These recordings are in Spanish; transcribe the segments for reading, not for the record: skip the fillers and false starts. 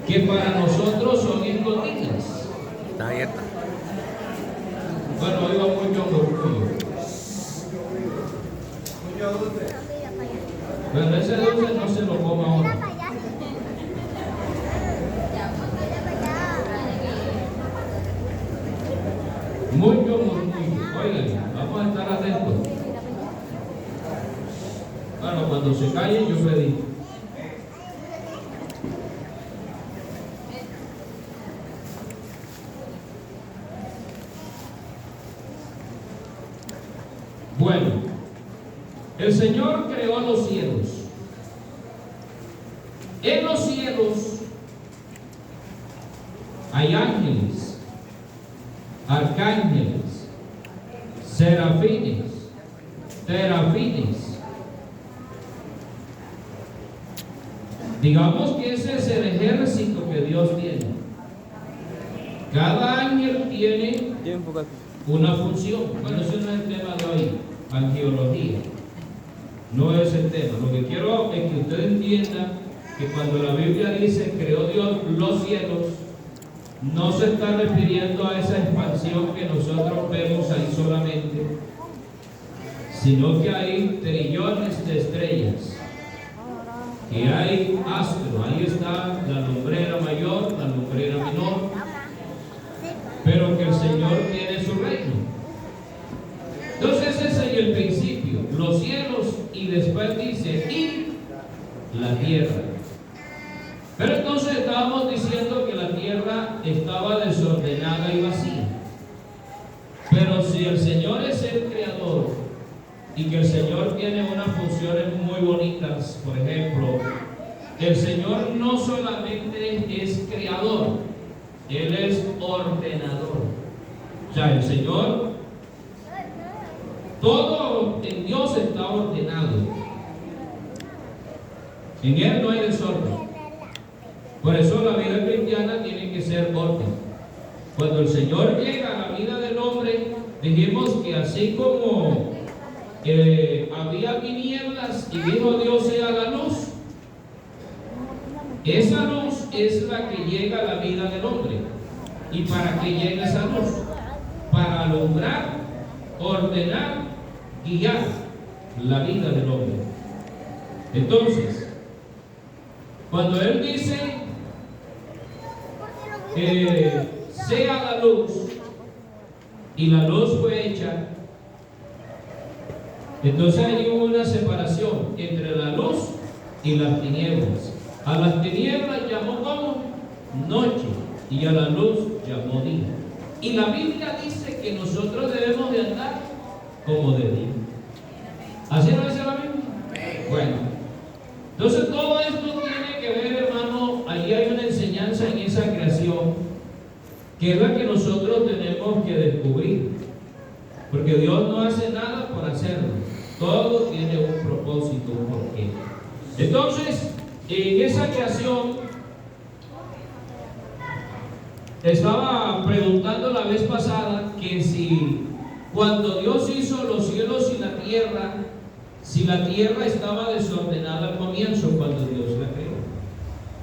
que para nosotros son escondidas. Está abierta. Bueno, hoy va mucho orgullo. Pero ese dulce no se lo coma ahora. Mucho murmullo. Oigan, vamos a estar atentos. Bueno, cuando se callen yo pedí. Bueno, el Señor creó los cielos. En los cielos hay ángeles, arcángeles, serafines, terafines. Digamos que ese es el ejército que Dios tiene. Cada ángel tiene una función. Bueno, ese no es el tema de hoy, angiología. No es el tema. Lo que quiero es que usted entienda que cuando la Biblia dice creó Dios los cielos, no se está refiriendo a esa expansión que nosotros vemos ahí solamente, sino que hay trillones de estrellas, que hay astros, ahí está la lumbrera mayor, la lumbrera menor, pero que el Señor tiene su reino. Entonces ese es el principio, los cielos, y después dice, y la tierra. Pero entonces estábamos diciendo que la tierra estaba desordenada y vacía. Pero si el Señor es el creador y que el Señor tiene unas funciones muy bonitas, por ejemplo, el Señor no solamente es creador, Él es ordenador. O sea, el Señor, todo en Dios está ordenado. En Él no hay desorden. Por eso la vida cristiana tiene que ser orden. Cuando el Señor llega a la vida del hombre, dijimos que así como había tinieblas y dijo Dios sea la luz, esa luz es la que llega a la vida del hombre. ¿Y para qué llega esa luz? Para alumbrar, ordenar, guiar la vida del hombre. Entonces, cuando Él dice sea la luz, y la luz fue hecha, entonces hay una separación entre la luz y las tinieblas. A las tinieblas llamó como noche y a la luz llamó día. Y la Biblia dice que nosotros debemos de andar como de día. ¿Así no dice la Biblia? Bueno, entonces todo esto tiene que ver, hermano, allí hay una enseñanza en esa creación que es la que nosotros tenemos que descubrir, porque Dios no hace nada por hacerlo, todo tiene un propósito, un porqué. Entonces, en esa creación, estaba preguntando la vez pasada que si cuando Dios hizo los cielos y la tierra, si la tierra estaba desordenada al comienzo cuando Dios la creó,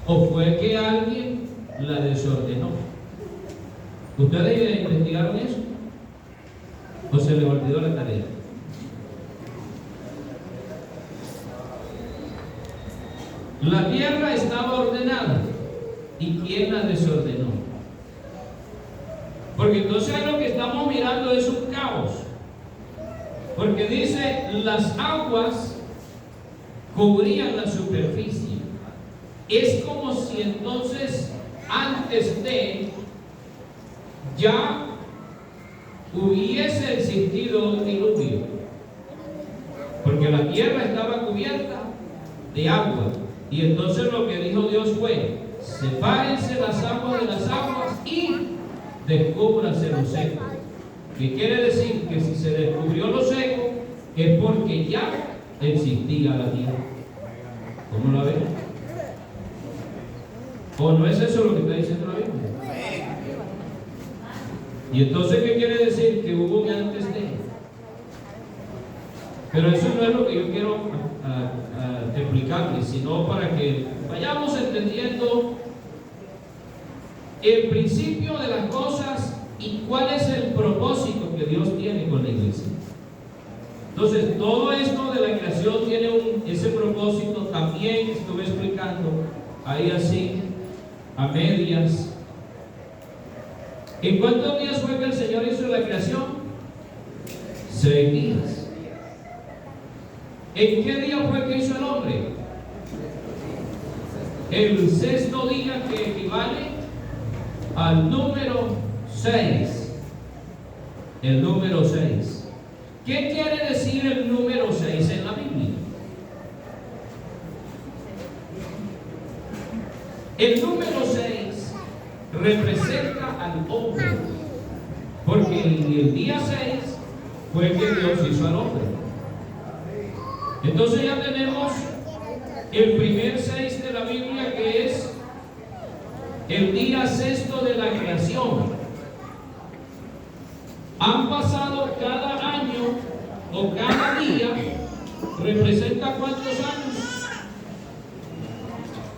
o fue que alguien la desordenó. ¿Ustedes investigaron eso? ¿O se les olvidó la tarea? La tierra estaba ordenada. ¿Y quién la desordenó? Porque entonces lo que estamos mirando es un caos. Porque dice, las aguas cubrían la superficie. Es como si entonces antes de ya hubiese existido un diluvio, porque la tierra estaba cubierta de agua, y entonces lo que dijo Dios fue: sepárense las aguas de las aguas y descúbrase lo seco. ¿Qué quiere decir? Que si se descubrió lo seco es porque ya existía la tierra. ¿Cómo la ven? ¿O no es eso lo que está diciendo la Biblia? Y entonces, ¿qué quiere decir? Que hubo un antes de. Pero eso no es lo que yo quiero explicarles, sino para que vayamos entendiendo el principio de las cosas y cuál es el propósito que Dios tiene con la iglesia. Entonces, todo esto de la creación tiene ese propósito. También estuve explicando ahí así, a medias. ¿En cuántos días fue que el Señor hizo la creación? 6 días. ¿En qué día fue que hizo el hombre? El sexto día, que equivale al número 6. El número 6. ¿Qué quiere decir el número 6 en la Biblia? El número 6 representa al hombre, porque el día 6 fue que Dios hizo al hombre. Entonces ya tenemos el primer 6 de la Biblia, que es el día sexto de la creación. Han pasado cada año o cada día, ¿representa cuántos años?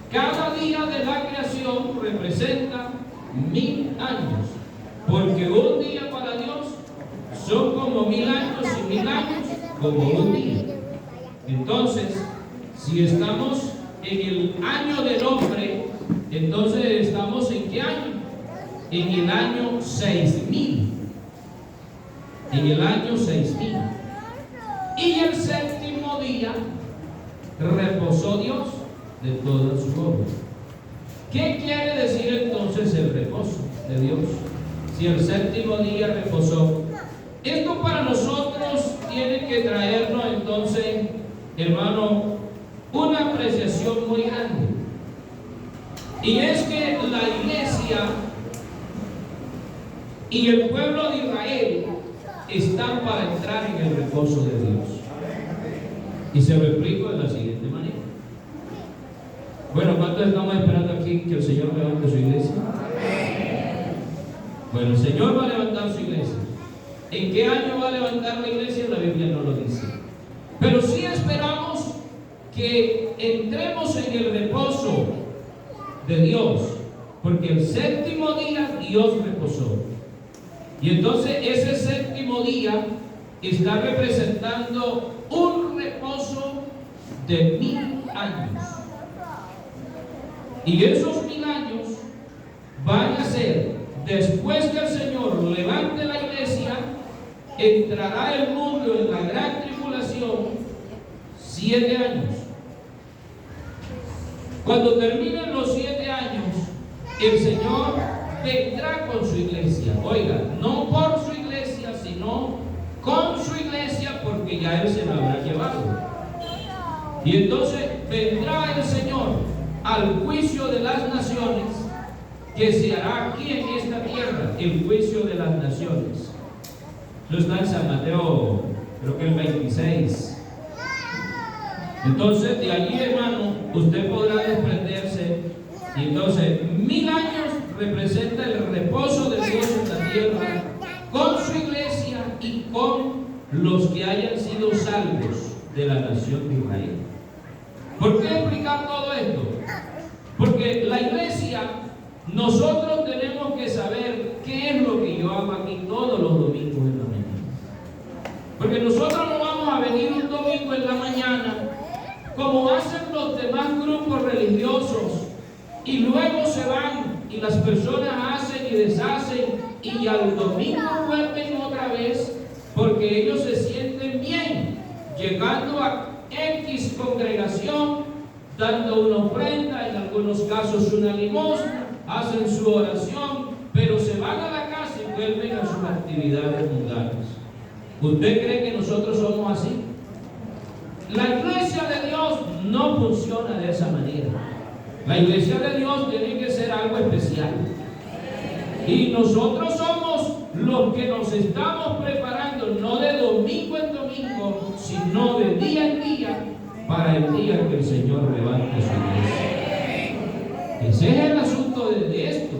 Cada día de la creación representa 1000 años, porque un día para Dios son como 1000 años y 1000 años como un día. Entonces, si estamos en el año del hombre, entonces estamos ¿en qué año? En el año 6000. En el año 6000. Y el séptimo día reposó Dios de toda su obra. ¿Qué quiere decir entonces el reposo de Dios? Si el séptimo día reposó, esto para nosotros tiene que traernos entonces, hermano, una apreciación muy grande. Y es que la iglesia y el pueblo de Israel están para entrar en el reposo de Dios. Y se lo explico de la siguiente manera. Bueno, ¿cuántos estamos esperando aquí que el Señor levante su iglesia? Bueno, el Señor va a levantar su iglesia. ¿En qué año va a levantar la iglesia? La Biblia no lo dice. Pero sí esperamos que entremos en el reposo de Dios, porque el séptimo día Dios reposó. Y entonces ese séptimo día está representando un reposo de 1000 años. Y esos 1000 años van a ser, después que el Señor levante la iglesia, entrará el mundo en la gran tribulación 7 años. Cuando terminen los 7 años, el Señor vendrá con su iglesia. Oiga, no por su iglesia, sino con su iglesia, porque ya Él se la habrá llevado. Y entonces vendrá el Señor al juicio de las naciones, que se hará aquí en esta tierra, el juicio de las naciones. Eso está en San Mateo, creo que el 26. Entonces, de allí, hermano, usted podrá desprenderse. Y entonces, 1000 años representa el reposo de Dios en la tierra, con su iglesia y con los que hayan sido salvos de la nación de Israel. ¿Por qué explicar todo esto? Porque la iglesia, nosotros tenemos que saber qué es lo que yo hago aquí todos los domingos en la mañana. Porque nosotros no vamos a venir un domingo en la mañana como hacen los demás grupos religiosos, y luego se van y las personas hacen y deshacen y al domingo vuelven otra vez, porque ellos se sienten bien llegando a X congregación, dando una ofrenda, en algunos casos una limosna, hacen su oración, pero se van a la casa y vuelven a sus actividades mundanas. ¿Usted cree que nosotros somos así? La iglesia de Dios no funciona de esa manera. La iglesia de Dios tiene que ser algo especial. Y nosotros somos los que nos estamos preparando, no de domingo en domingo, sino de día en día, para el día que el Señor levante su iglesia. Ese es el asunto de esto.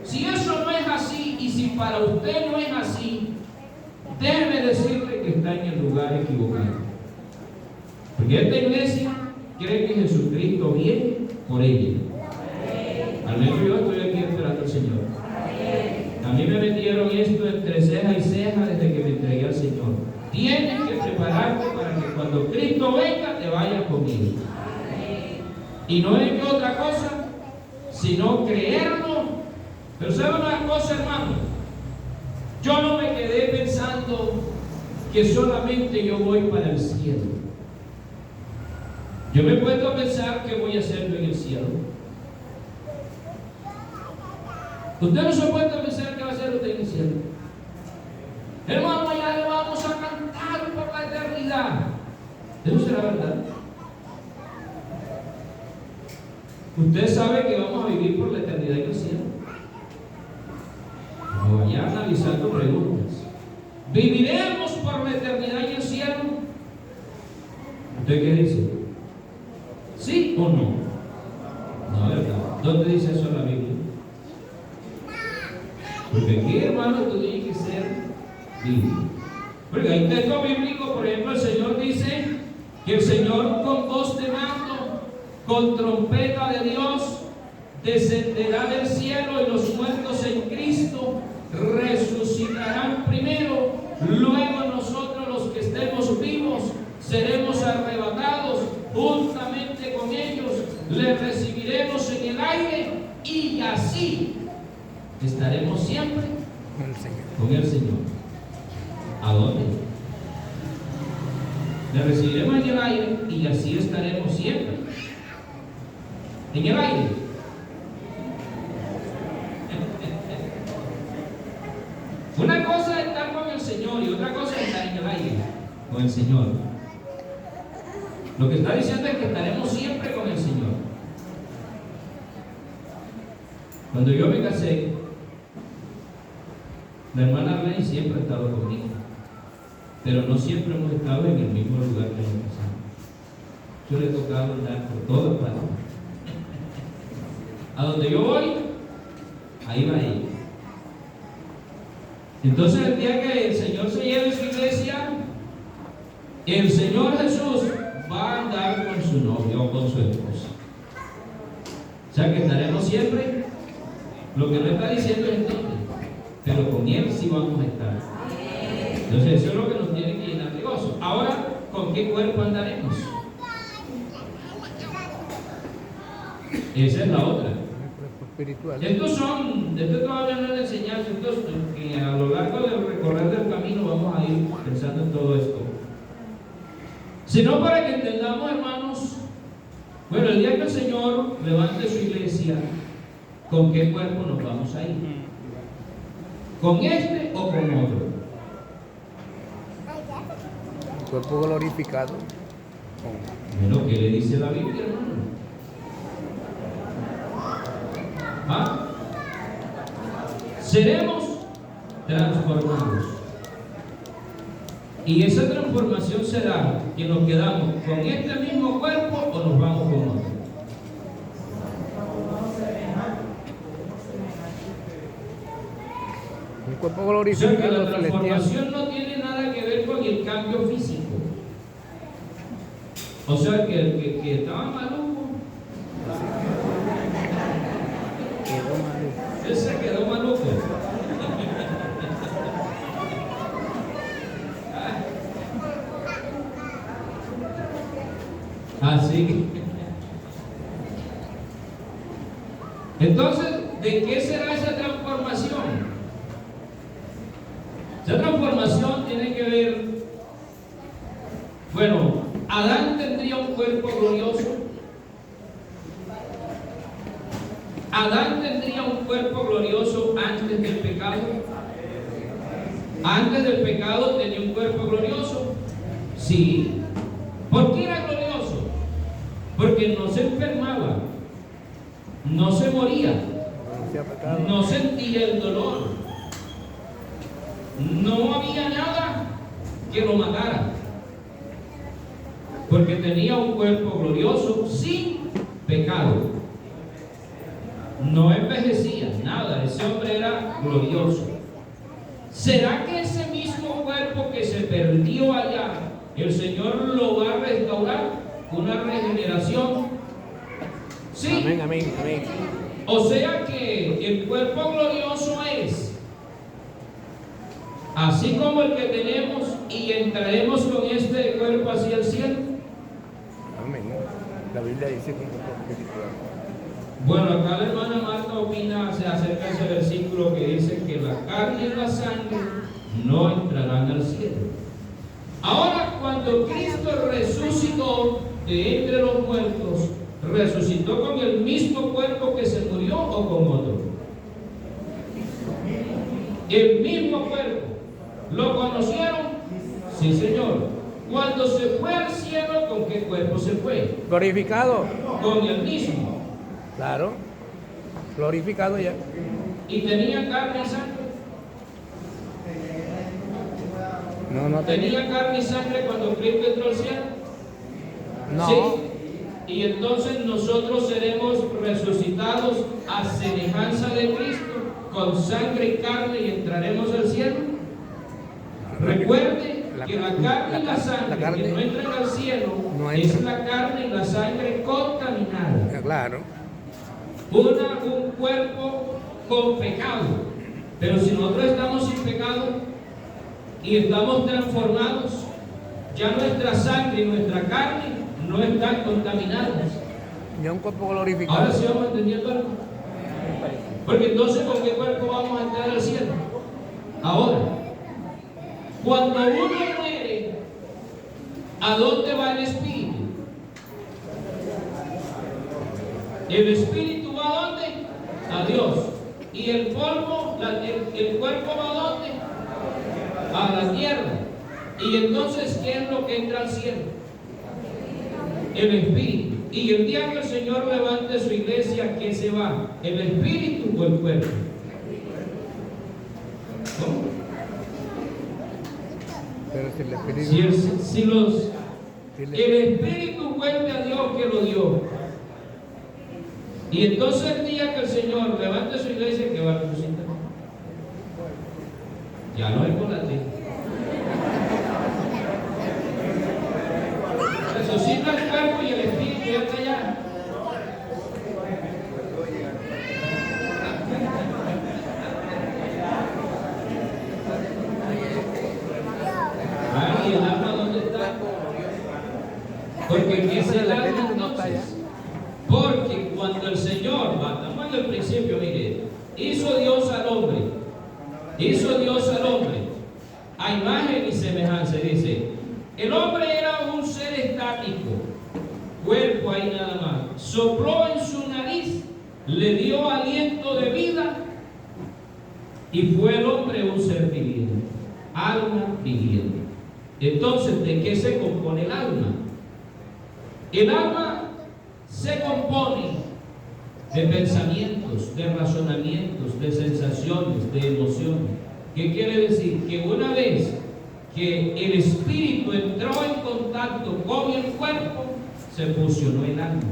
Si eso no es así, y si para usted no es así, déjeme decirle que está en el lugar equivocado. Porque esta iglesia cree que Jesucristo viene por ella. Al menos yo estoy aquí esperando al Señor? A mí me metieron esto entre ceja y ceja desde que me entregué al Señor. Tienes que prepararte para que cuando Cristo venga te vayas conmigo. Y no es que otra cosa, sino creerlo. Pero ¿sabe una cosa, hermano? Yo no me quedé pensando que solamente yo voy para el cielo. Yo me he puesto a pensar qué voy a hacer en el cielo. Usted no se ha puesto a pensar qué va a hacer usted en el cielo. Hermano, allá le vamos a cantar por la eternidad. ¿Eso será verdad? Usted sabe que vamos a vivir por la eternidad en el cielo. No vaya analizando preguntas. ¿Viviremos por la eternidad en el cielo? ¿Usted qué dice? ¿Sí o no? No, ¿verdad? ¿Dónde dice eso en la Biblia? Porque aquí, hermano, tú tienes que ser bíblico. Porque hay texto bíblico, por ejemplo, el Señor dice que el Señor con voz de mando, con trompeta de Dios, descenderá del cielo y los muertos en Cristo resucitarán primero. Luego nosotros, los que estemos vivos, seremos arrebatados juntamente con ellos, les recibiremos en el aire y así estaremos siempre con el Señor. ¿A dónde? Le recibiremos en el aire y así estaremos siempre en el aire. Una cosa es estar con el Señor y otra cosa es estar en el aire con el Señor. Lo que está diciendo es que estaremos siempre con el Señor. Cuando yo me casé, la hermana Arlene siempre ha estado conmigo, pero no siempre hemos estado en el mismo lugar que nos casamos. Yo le he tocado andar por todas partes. A donde yo voy, ahí va ella. Entonces, el día que el Señor se lleve su iglesia, el Señor Jesús va a andar con su novia o con su esposa. O sea que estaremos siempre. Lo que no está diciendo es entonces, pero con Él sí vamos a estar. Entonces, eso es lo que nos tiene que llenar de gozo. Ahora, ¿con qué cuerpo andaremos? Esa es la otra. Estos todavía no es enseñanza, estos que a lo largo del recorrer del camino vamos a ir pensando en todo esto. Sino para que entendamos, hermanos, bueno, el día que el Señor levante su iglesia, ¿con qué cuerpo nos vamos a ir? ¿Con este o con otro? Cuerpo glorificado. Bueno, ¿qué le dice la Biblia, hermano? ¿Ah? Seremos transformados. Y esa transformación será que nos quedamos con este mismo cuerpo o nos vamos con otro. Un cuerpo glorificado. O sea que la transformación no tiene nada que ver con el cambio físico. O sea que el que estaba maluco, él se quedó maluco. Así. Entonces, ¿de qué será esa transformación? Esa transformación tiene que ver, bueno, Adán tendría un cuerpo glorioso. Adán tendría un cuerpo glorioso antes del pecado. Antes del pecado tenía un cuerpo glorioso. Sí. ¿Por qué era glorioso? Porque no se enfermaba, no se moría, no sentía el dolor, no había nada que lo matara, porque tenía un cuerpo glorioso sin pecado. No envejecía, nada, ese hombre era glorioso. ¿Será que ese mismo cuerpo que se perdió allá, el Señor lo va a restaurar? Una regeneración. Sí. Amén, amén, amén. O sea que el cuerpo glorioso es así como el que tenemos y entraremos con este cuerpo hacia el cielo. Amén. La Biblia dice que Bueno, acá la hermana Marta opina acerca de ese versículo que dice que la carne y la sangre no entrarán al cielo. Ahora, cuando Cristo resucitó de entre los muertos, ¿resucitó con el mismo cuerpo que se murió o con otro? El mismo cuerpo. ¿Lo conocieron? Sí, Señor. Cuando se fue al cielo, ¿con qué cuerpo se fue? glorificado. Con el mismo. Claro. Glorificado ya. ¿Y tenía carne y sangre? No tenía. ¿Tenía carne y sangre cuando Cristo entró al cielo? No. Sí. Y entonces nosotros seremos resucitados a semejanza de Cristo, con sangre y carne, y entraremos al cielo. Recuerde que la carne y la sangre que no entran al cielo es la carne y la sangre contaminada. Claro. Un cuerpo con pecado. Pero si nosotros estamos sin pecado y estamos transformados, ya nuestra sangre y nuestra carne no están contaminadas. Ya un cuerpo glorificado. Ahora sí vamos entendiendo algo. Porque entonces, ¿con qué cuerpo vamos a entrar al cielo? Ahora, cuando uno muere, ¿a dónde va el espíritu? El espíritu va ¿a dónde? A Dios. ¿Y el polvo, el cuerpo va ¿a dónde? A la tierra. Y entonces, ¿qué es lo que entra al cielo? El espíritu. Y el día que el Señor levante su iglesia, ¿qué se va? ¿El espíritu o el cuerpo? ¿Cómo? Pero si el espíritu. El espíritu vuelve a Dios que lo dio. Y entonces el día que el Señor levante su iglesia, ¿qué va a resucitar? Ya no hay volátil. Resucita el cuerpo y el espíritu ya está allá. ¿Y el alma dónde está? Porque ¿qué es el alma entonces? Porque cuando el Señor, estamos en el principio, mire, hizo Dios al hombre a imagen y semejanza, dice, el hombre era un ser estático, cuerpo ahí nada más, sopló en su nariz, le dio aliento de vida y fue el hombre un ser viviente, alma viviente. Entonces, ¿de qué se compone el alma? El alma se compone de pensamientos, de razonamientos, de sensaciones, de emociones. ¿Qué quiere decir? Que una vez que el espíritu entró en contacto con el cuerpo, se fusionó el alma.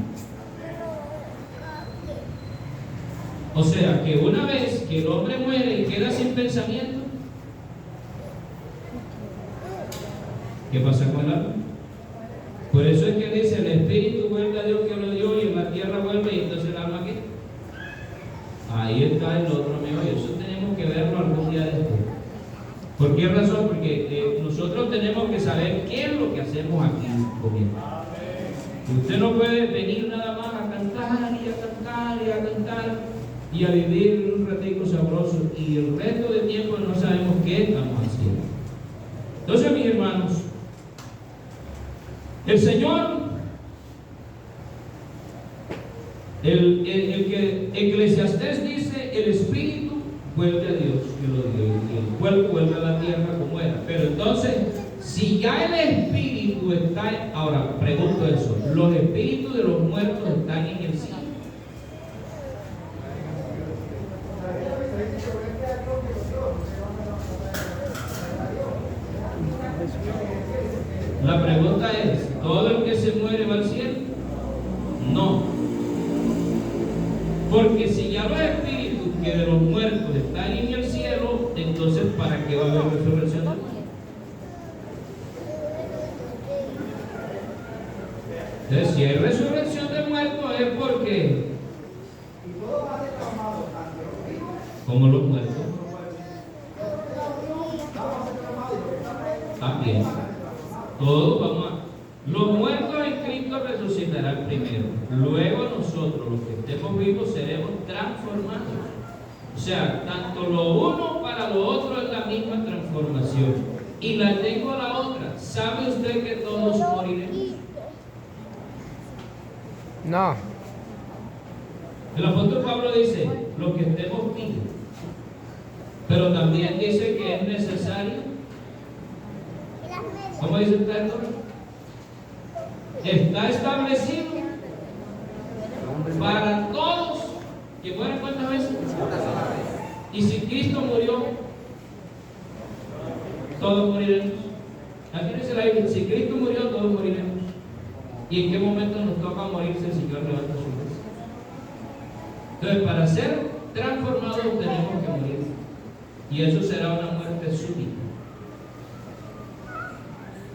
O sea, que una vez que el hombre muere y queda sin pensamiento, ¿qué pasa con el alma? Por eso es que dice, el espíritu vuelve a Dios que lo dio y en la tierra vuelve, y entonces el alma ¿qué? Ahí está el otro meollo. Eso tenemos que verlo algún día después. ¿Por qué razón? Porque nosotros tenemos que saber qué es lo que hacemos aquí comiendo. Usted no puede venir nada más a cantar y a cantar y a cantar y a vivir un ratico sabroso y el resto de tiempo no sabemos qué estamos haciendo. Entonces, mis hermanos, el Señor, el que Eclesiastés dice, el espíritu vuelve a Dios que lo dio, y el cuerpo vuelve a la tierra como era. Pero entonces, si ya el espíritu está, ahora pregunto eso, ¿los espíritus de los muertos están en el cielo? La pregunta es, ¿todo el que se muere va al cielo? No. Porque si ya los espíritus que de los muertos están en el cielo, entonces ¿para qué va a haber resurrección? Entonces, si hay resurrección de muertos es porque como los muertos. También. Todos vamos a... Los muertos en Cristo resucitarán primero. Luego nosotros, los que estemos vivos, seremos transformados. O sea, tanto lo uno para lo otro es la misma transformación. Y la tengo a la otra. ¿Sabe usted que todos moriremos? No. El apóstol Pablo dice, los que estemos vivos. Pero también dice que es necesario. ¿Cómo dice usted, doctor? Está establecido para todos que mueran cuántas veces. Y si Cristo murió, todos moriremos. Aquí dice la Biblia, si Cristo murió, todos moriremos. ¿Y en qué momento nos toca morirse el Señor levanta su mesa? Entonces, para ser transformados tenemos que morir. Y eso será una muerte súbita.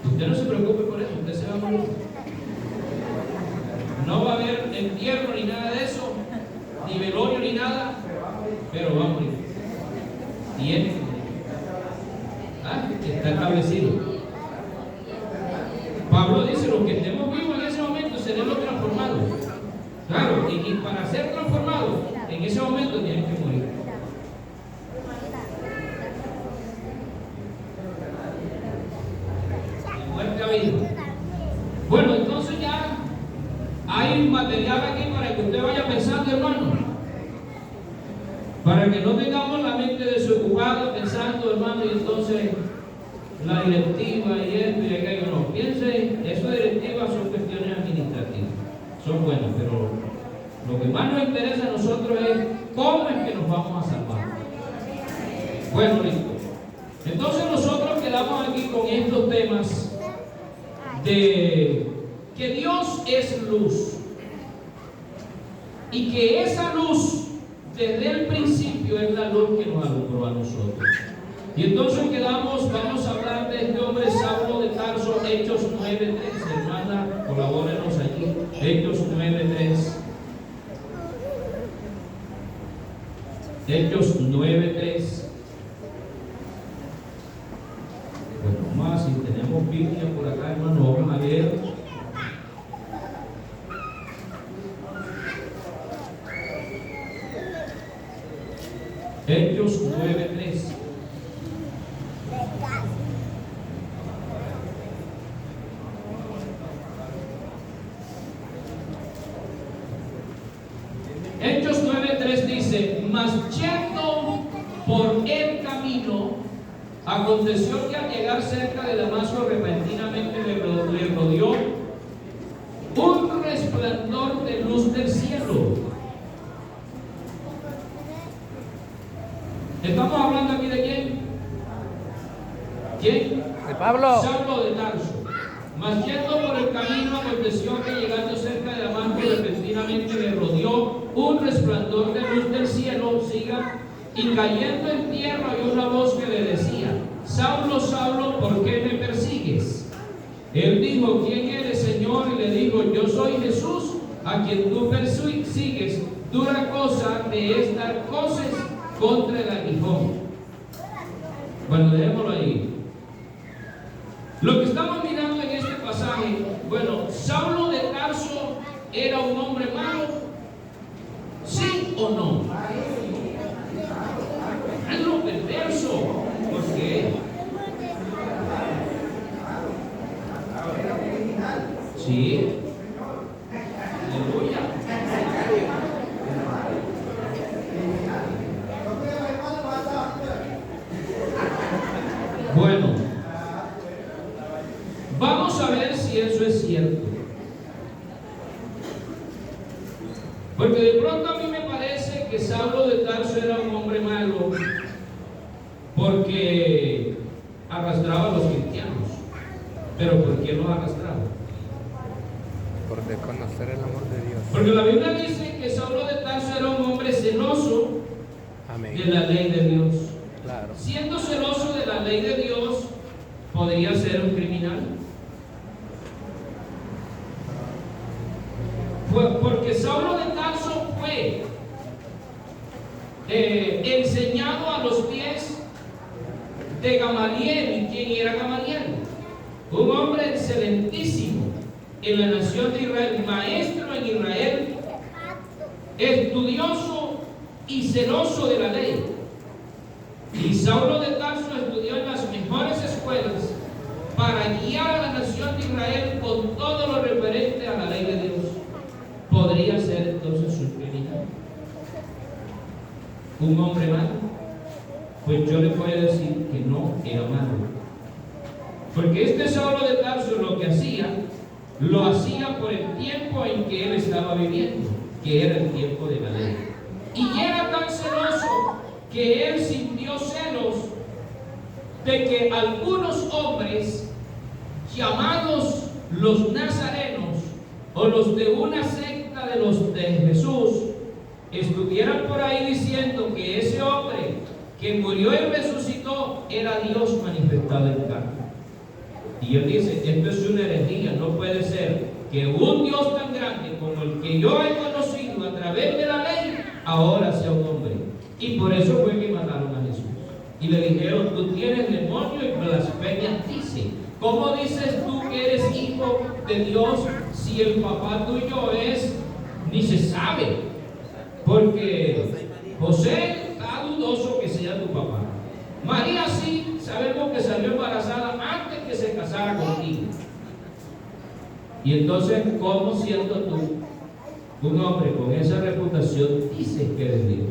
Usted no se preocupe por eso, usted se va a morir. No va a haber entierro ni nada de eso, ni velorio ni nada, pero va a morir. Tiene que morir. Está establecido. Pablo dice, los que estemos vivos en ese momento seremos transformados. Claro, y para ser transformados, en ese momento tienen que morir. De muerte a vida. Bueno, entonces ya hay material aquí para que usted vaya pensando, hermano. Para que no tengamos la mente desocupada pensando, hermano, y entonces la directiva y esto y aquello. No, piense, esas directivas son cuestiones administrativas. Son buenas, pero lo que más nos interesa a nosotros es cómo es que nos vamos a salvar. Bueno, listo. Entonces nosotros quedamos aquí con estos temas de que Dios es luz y que esa luz desde el principio es la luz que nos alumbró a nosotros. Y entonces vamos a hablar de este hombre Saulo de Tarso, Hechos 9:3. Hermana, colabórenos allí. Hechos 9:3. Hechos 9:3. Bueno, más, si tenemos Biblia por acá, hermano, vamos a ver. Hechos 9:3. Hechos 9:3 dice, mas yendo por el camino, aconteció que al llegar cerca de Damasco repentinamente le rodeó un resplandor de luz del cielo. ¿Estamos hablando aquí de quién? ¿Quién? De Pablo. Saulo de Tarso. Mas yendo por el camino, aconteció que llegando cerca de Damasco repentinamente le rodeó un resplandor de luz del cielo, siga, y cayendo en tierra oyó una voz que le decía, Saulo, Saulo, ¿por qué me persigues? Él dijo, ¿quién eres, Señor? Y le dijo, yo soy Jesús, a quien tú persigues. Dura cosa te es dar coces contra el aguijón. Bueno, dejémoslo ahí. Lo que estamos mirando en este pasaje, bueno, Saulo de Tarso era un hombre malo, ¿sí o no? Es lo perverso, ¿por qué? Sí. Aleluya. Bueno, vamos a ver si eso es cierto. Porque de pronto a mí me parece que Saulo de Tarso era un hombre malo porque arrastraba a los cristianos. Pero ¿por qué los arrastraba? Por desconocer el amor de Dios. Porque la Biblia dice que Saulo de Tarso era un hombre celoso Amén. de la ley de Dios. Claro. Siendo celoso de la ley de Dios, podría ser un criminal. Porque Saulo de Tarso fue enseñado a los pies de Gamaliel. ¿Y quién era Gamaliel? Un hombre excelentísimo en la nación de Israel, maestro en Israel, estudioso y celoso de la ley. Y Saulo de Tarso estudió en las mejores escuelas para guiar a la nación de Israel con todo lo referente a la ley de Dios. ¿Podría ser entonces su criminal? ¿Un hombre malo? Pues yo le voy a decir que no era malo. Porque este Saulo de Tarso lo que hacía, lo hacía por el tiempo en que él estaba viviendo, que era el tiempo de la ley. Y era tan celoso que él sintió celos de que algunos hombres llamados los nazarenos o los de una secta de los de Jesús estuvieran por ahí diciendo que ese hombre que murió y resucitó era Dios manifestado en carne. Y él dice, esto es una herejía, no puede ser que un Dios tan grande como el que yo he conocido a través de la ley, ahora sea un hombre. Y por eso fue que mataron a Jesús. Y le dijeron, tú tienes demonio y blasfemias dice. ¿Cómo dices tú que eres hijo de Dios si el papá tuyo es, ni se sabe? Porque José está dudoso que sea tu papá. María sí, sabemos que salió embarazada antes que se casara contigo. Y entonces, ¿cómo siendo tú, un hombre con esa reputación, dices que eres Dios?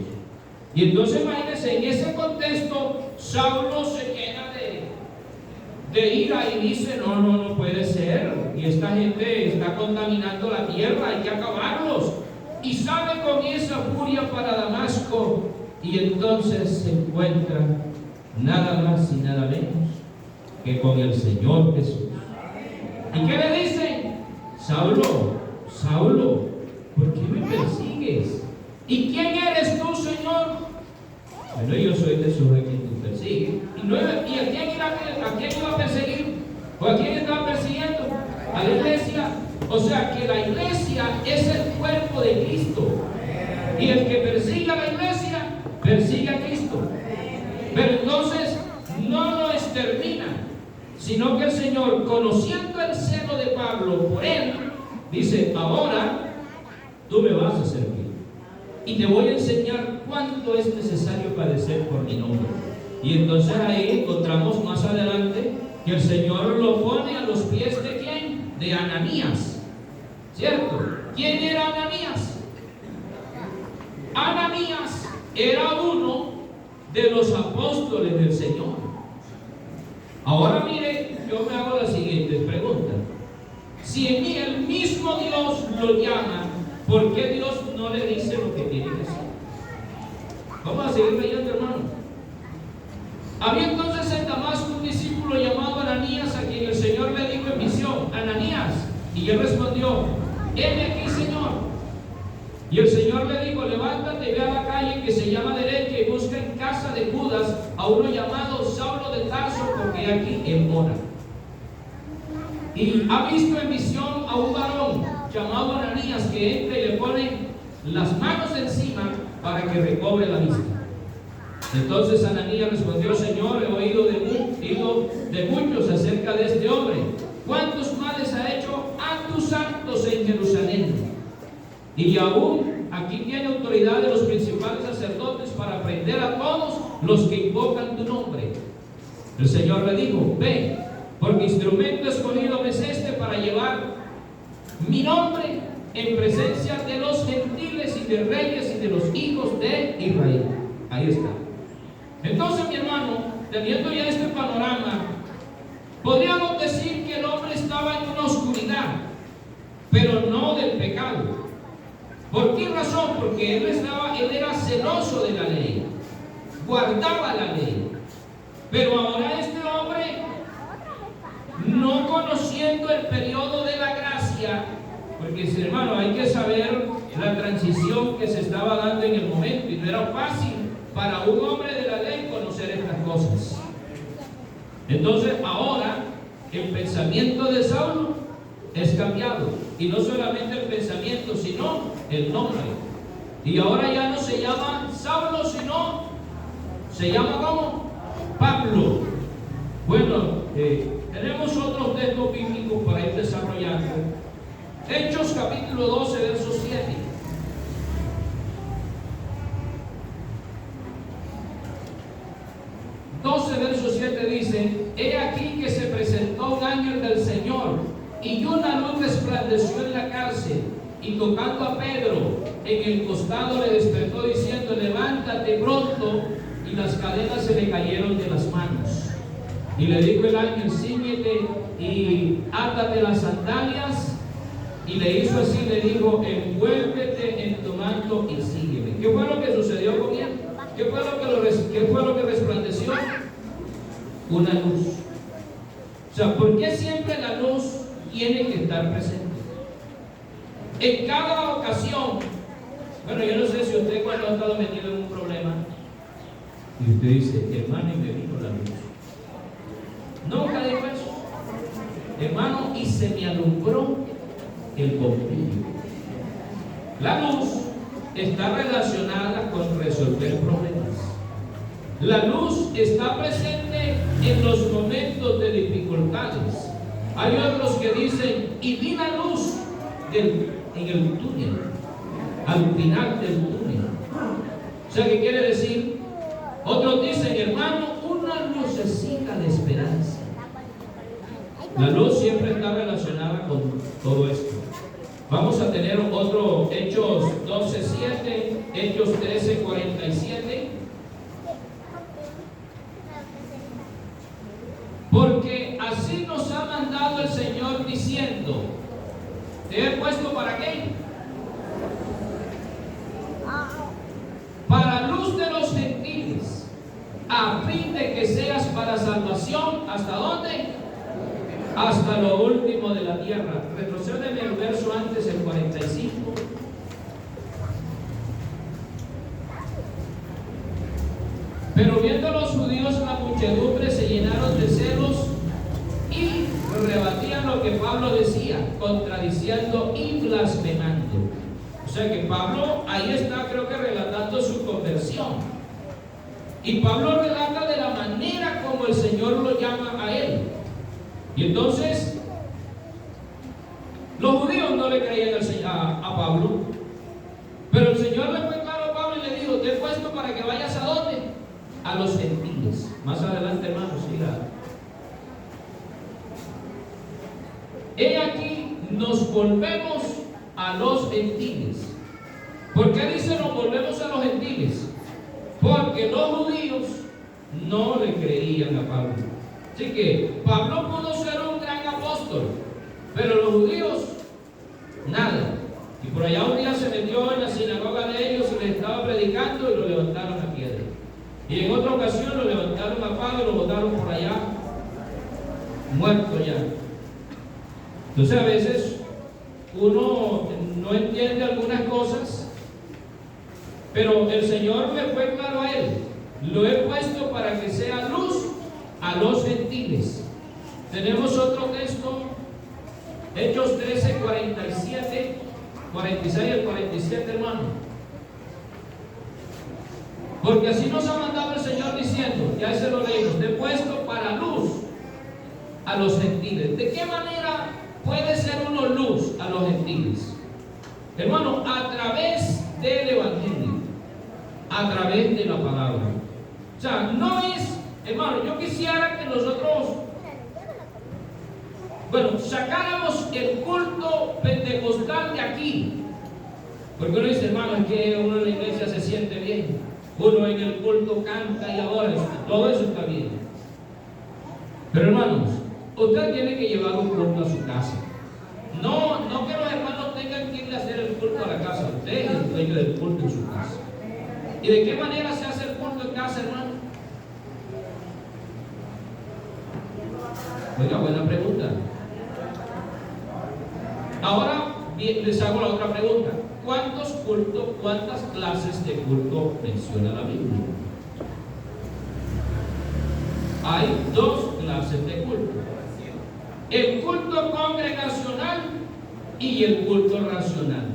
Y entonces imagínense, en ese contexto, Saulo se llena de ira y dice, no puede ser. Y esta gente está contaminando la tierra, hay que acabarlos. Y sale con esa furia para Damasco y entonces se encuentra nada más y nada menos que con el Señor Jesús. ¿Y qué le dicen? Saulo, Saulo, ¿por qué me persigues? ¿Y quién eres tú, Señor? Bueno, yo soy Jesús a quien tú persigues. ¿Y a quién iba a perseguir? ¿O a quién estaba persiguiendo? A la iglesia. O sea que la iglesia es el cuerpo de Cristo. Y el que persigue a la iglesia, persigue a Cristo. Pero entonces no lo extermina, sino que el Señor, conociendo el celo de Pablo por él, dice, ahora tú me vas a servir. Y te voy a enseñar cuánto es necesario padecer por mi nombre. Y entonces ahí encontramos más adelante que el Señor lo pone a los pies de ¿quién? De Ananías. ¿Cierto? ¿Quién era Ananías? Ananías era uno de los apóstoles del Señor. Ahora mire, yo me hago las siguientes preguntas. Si en mí el mismo Dios lo llama, ¿por qué Dios no le dice lo que tiene que hacer? Vamos a seguir leyendo, hermano. Había entonces en Damasco un discípulo llamado Ananías, a quien el Señor le dijo en visión, Ananías, y él respondió, heme aquí, Señor. Y el Señor le dijo, levántate y ve a la calle que se llama derecha y busca en casa de Judas a uno llamado Saulo de Tarso, porque aquí él mora. Y ha visto en visión a un varón llamado Ananías que entra y le pone las manos encima para que recobre la vista. Entonces Ananías respondió, Señor, he oído de muchos acerca de este hombre. ¿Cuántos males ha hecho a tus santos en Jerusalén? Y aún aquí tiene autoridad de los principales sacerdotes para prender a todos los que invocan tu nombre. El Señor le dijo, ve, porque instrumento escogido es este para llevar mi nombre en presencia de los gentiles y de reyes y de los hijos de Israel. Ahí está. Entonces, mi hermano, teniendo ya este panorama, podríamos decir que el hombre estaba en una oscuridad, pero no del pecado. ¿Por qué razón? Porque él era celoso de la ley, guardaba la ley. Pero ahora este hombre, no conociendo el periodo de la gracia, porque hermano, hay que saber la transición que se estaba dando en el momento, y no era fácil para un hombre de la ley conocer estas cosas. Entonces ahora el pensamiento de Saulo es cambiado, y no solamente el pensamiento, sino el nombre. Y ahora ya no se llama Saulo, sino ¿Se llama cómo? Pablo. Bueno, tenemos otros textos bíblicos para ir desarrollando. Hechos capítulo 12, verso 7. Verso 7 dice: he aquí que se presentó un ángel del Señor, y una luz resplandeció en la cárcel, y tocando a Pedro en el costado le despertó diciendo: levántate pronto, y las cadenas se le cayeron de las manos. Y le dijo el ángel: cíñete y átate las sandalias. Y le hizo así, le dijo: envuélvete en tu manto y sígueme. ¿Qué fue lo que sucedió con él? ¿Qué fue lo que resplandeció? Una luz. O sea, ¿por qué siempre la luz tiene que estar presente? En cada ocasión. Bueno, yo no sé si usted, cuando ha estado metido en un problema y usted dice: hermano, y me vino la luz. Nunca dijo eso. Hermano, y se me alumbró el bombillo. La luz está relacionada con resolver problemas. La luz está presente en los momentos de dificultades. Hay otros que dicen: y vi la luz en el túnel, al final del túnel. O sea, ¿qué quiere decir? Otros dicen: hermano, una lucecita de esperanza. La luz siempre está relacionada con todo esto. Vamos a tener otro Hechos 12:7, Hechos 13:47. Porque así nos ha mandado el Señor diciendo: ¿te he puesto para qué? Para luz de los gentiles, a fin de que seas para salvación. ¿Hasta dónde? Hasta lo último de la tierra. Retrocédeme el verso antes, el 45. Pero viendo los judíos la muchedumbre, se llenaron de celos y rebatían lo que Pablo decía, contradiciendo y blasfemando. O sea que Pablo ahí está, creo que relatando su conversión. Y Pablo relata de la manera como el Señor lo llama a él. Y entonces los judíos no le creían a Pablo, pero el Señor le fue claro a Pablo y le dijo: te he puesto para que vayas ¿a dónde? A los gentiles. Más adelante, hermanos, siga. He aquí nos volvemos a los gentiles. ¿Por qué dice nos volvemos a los gentiles? Porque los judíos no le creían a Pablo. Así que Pablo pudo ser un gran apóstol, pero los judíos, nada. Y por allá un día se metió en la sinagoga de ellos y les estaba predicando y lo levantaron a piedra. Y en otra ocasión lo levantaron a Pablo y lo botaron por allá, muerto ya. Entonces a veces uno no entiende algunas cosas, pero el Señor le fue claro a él: lo he puesto para que sea luz a los gentiles. Tenemos otro texto, Hechos 13, 47, 46 al 47, hermano. Porque así nos ha mandado el Señor diciendo, ya se lo leímos: te he puesto para luz a los gentiles. ¿De qué manera puede ser uno luz a los gentiles? Hermano, a través del Evangelio, a través de la palabra. O sea, no es, hermano, yo quisiera que nosotros, sacáramos el culto pentecostal de aquí. Porque uno dice: hermano, es que uno en la iglesia se siente bien, uno en el culto canta y adora, todo eso está bien. Pero hermanos, usted tiene que llevar un culto a su casa. No que los hermanos tengan que ir a hacer el culto a la casa. Usted es el dueño del culto en su casa. ¿Y de qué manera se hace el culto en casa, hermano? Oiga, buena pregunta. Ahora les hago la otra pregunta: ¿cuántos cultos, cuántas clases de culto menciona la Biblia? Hay 2 clases de culto: el culto congregacional y el culto racional.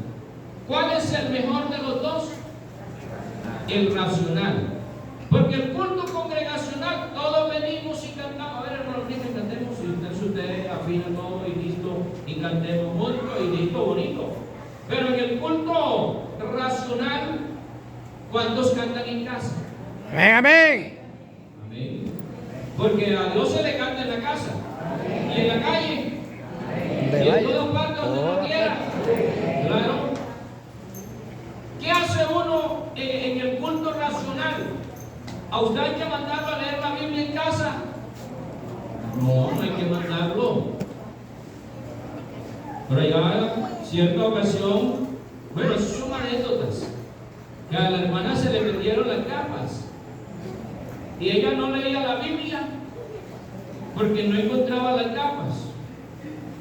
¿Cuál es el mejor de los dos? El racional. Porque el culto congregacional, todos venimos y cantamos. A ver, hermano, cantemos. Si usted afina todo y listo, y cantemos juntos y listo, bonito. Pero en el culto racional, ¿cuántos cantan en casa? Amén, amén. Amén. Porque a Dios se le canta en la casa, y en la calle, y en todas partes donde uno quiera. Claro. ¿Qué hace uno en el culto racional? ¿A usted hay que mandarlo a leer la Biblia en casa? No, no hay que mandarlo. Pero ya cierta ocasión, bueno, eso son anécdotas, que a la hermana se le perdieron las gafas y ella no leía la Biblia porque no encontraba las gafas.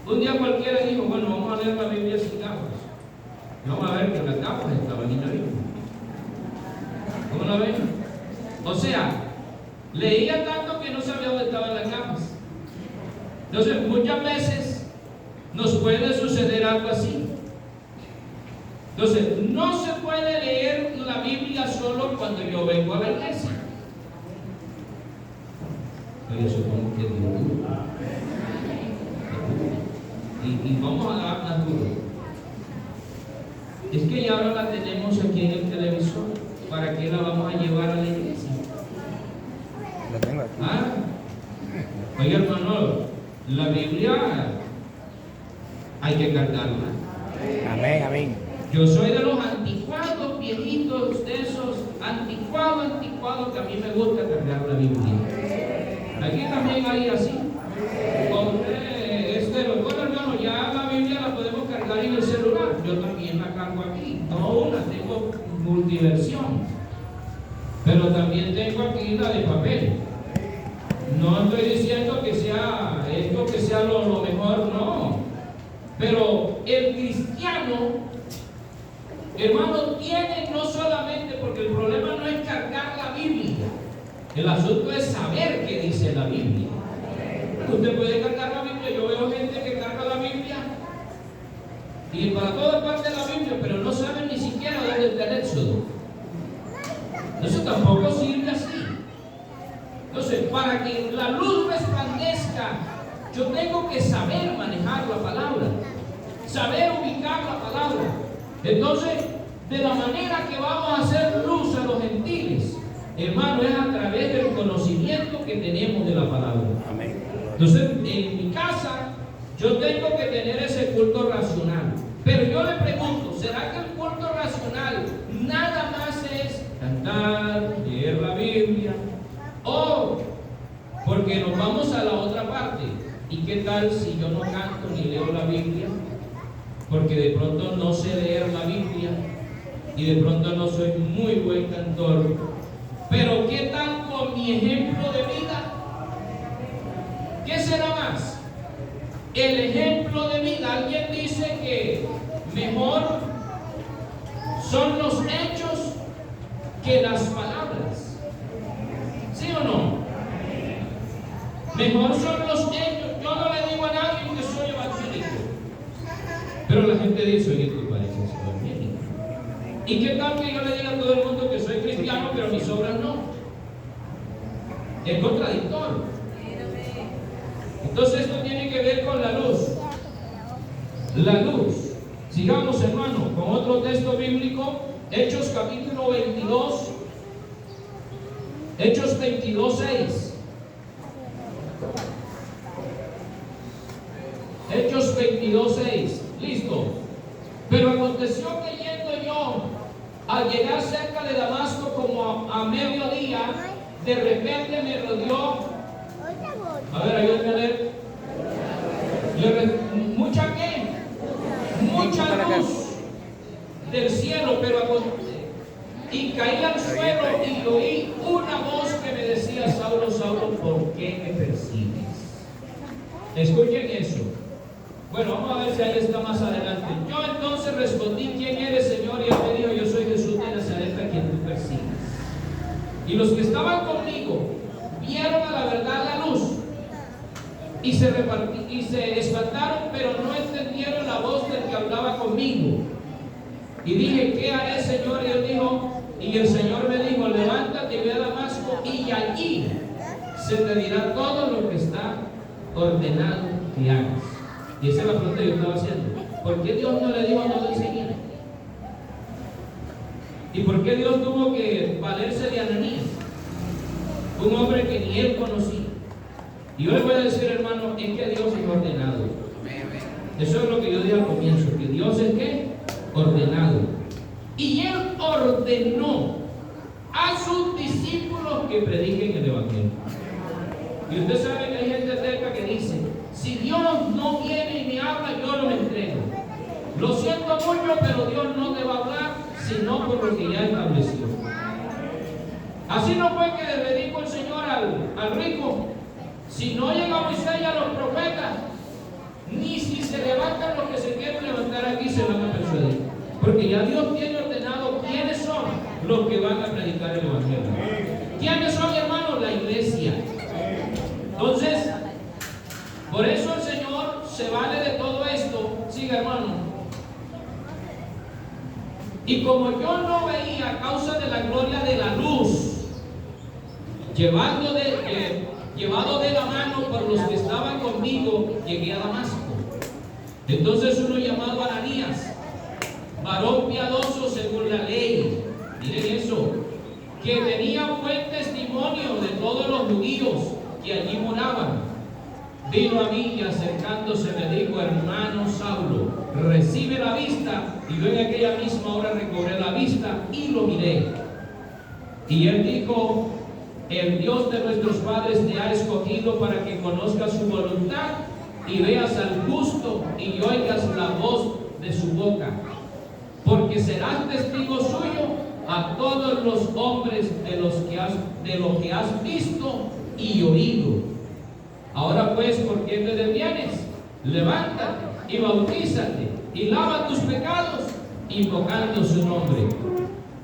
Un día cualquiera dijo, bueno, vamos a leer la Biblia sin gafas. Y vamos a ver que las gafas estaban en la Biblia. ¿Cómo lo ven? O sea, leía tanto que no sabía dónde estaban las gafas. Entonces, muchas veces nos puede suceder algo así. Entonces, no se puede leer la Biblia solo cuando yo vengo a la iglesia. Oye, supongo que es duro. Y vamos a dar más duro. Es que ya ahora la tenemos aquí en el televisor. ¿Para qué la vamos a llevar a la iglesia? La tengo aquí. Oye, hermano, la Biblia hay que cargarla. Amén, amén. Yo soy de los anticuados, viejitos, de esos anticuados que a mí me gusta cargar la Biblia. Aquí también hay así. Bueno, hermano, ya la Biblia la podemos cargar en el celular. Yo también la cargo aquí. No una, tengo multiversión. Pero también tengo aquí la de papel. No estoy diciendo que sea esto, que sea lo mejor, no. Pero el cristiano, hermano, tiene no solamente, porque el problema no es cargar la Biblia, el asunto es saber qué dice la Biblia. Usted puede cargar la Biblia, yo veo gente que carga la Biblia y para toda parte de la Biblia, pero no saben ni siquiera dónde está el Éxodo. Eso tampoco sirve así. Entonces, para que la luz resplandezca, yo tengo que saber manejar la palabra, saber ubicar la palabra. Entonces, de la manera que vamos a hacer luz a los gentiles, hermano, es a través del conocimiento que tenemos de la palabra. Amén. Entonces, en mi casa, yo tengo que tener ese culto racional. Pero yo le pregunto, ¿será que el culto racional nada más es cantar, leer la Biblia? O porque nos vamos a la otra parte. ¿Y qué tal si yo no canto ni leo la Biblia? Porque de pronto no sé leer la Biblia y de pronto no soy muy buen cantor. Pero ¿qué tal con mi ejemplo de vida? ¿Qué será más? El ejemplo de vida. Alguien dice que mejor son los hechos que las palabras. ¿Sí o no? Mejor son los hechos. Yo no le digo a nadie que soy evangélico, pero la gente dice, oye, tú pareces evangélico. ¿Y qué tal que yo le diga a todo el mundo que soy cristiano, pero mis obras no? Es contradictorio. Entonces esto tiene que ver con la luz. La luz. Sigamos, hermano, con otro texto bíblico. Hechos capítulo 22. Hechos 22:6. Hechos 22:6. Listo. Pero aconteció que yendo yo al llegar cerca de Damasco como a mediodía, de repente me rodeó. A ver, ayúdame a leer. ¿Mucha qué? Mucha luz del cielo, y caí al suelo y oí una voz que me decía, Saulo, Saulo, ¿por qué me persigues? Escuchen eso. Bueno, vamos a ver si ahí está más adelante. Yo entonces respondí, ¿quién eres, Señor? Y él me dijo, yo soy Jesús de Nazaret, a quien tú persigues. Y los que estaban conmigo vieron a la verdad la luz y se espantaron, pero no entendieron la voz del que hablaba conmigo. Y dije, ¿qué haré, Señor? Y él dijo, y el Señor me dijo, levántate y ve a Damasco, se te dirá todo lo que está ordenado que hagas. Y esa es la pregunta que yo estaba haciendo. ¿Por qué Dios no le dijo no lo enseguida? ¿Y por qué Dios tuvo que valerse de Ananías? Un hombre que ni él conocía. Y yo le voy a decir, hermano, es que Dios es ordenado. Eso es lo que yo dije al comienzo, que Dios es ¿qué? Ordenado. Y Él ordenó a sus discípulos que prediquen el Evangelio. Y usted sabe que hay gente cerca que dice, si Dios no viene y me habla, yo no me entrego. Lo siento mucho, pero Dios no te va a hablar, sino por lo que ya estableció. Así no fue que le dijo el Señor al rico, si no llega Moisés y a los profetas, ni si se levantan los que se quieren levantar aquí, se van a persuadir. Porque ya Dios tiene ordenado quiénes son los que van a predicar el Evangelio. ¿Quiénes son, hermanos? La iglesia. Entonces, por eso el Señor se vale de todo esto. Siga, hermano. Y como yo no veía a causa de la gloria de la luz, llevado de la mano por los que estaban conmigo, llegué a Damasco. Entonces uno llamado Ananías, varón piadoso según la ley, miren eso, que tenía buen testimonio de todos los judíos que allí moraban, vino a mí y acercándose me dijo, hermano Saulo, recibe la vista. Y yo en aquella misma hora recobré la vista y lo miré. Y él dijo, el Dios de nuestros padres te ha escogido para que conozcas su voluntad y veas al justo y oigas la voz de su boca, porque serás testigo suyo a todos los hombres de lo que has visto y oído. Ahora pues, ¿por qué te detienes? Levántate y bautízate y lava tus pecados, invocando su nombre.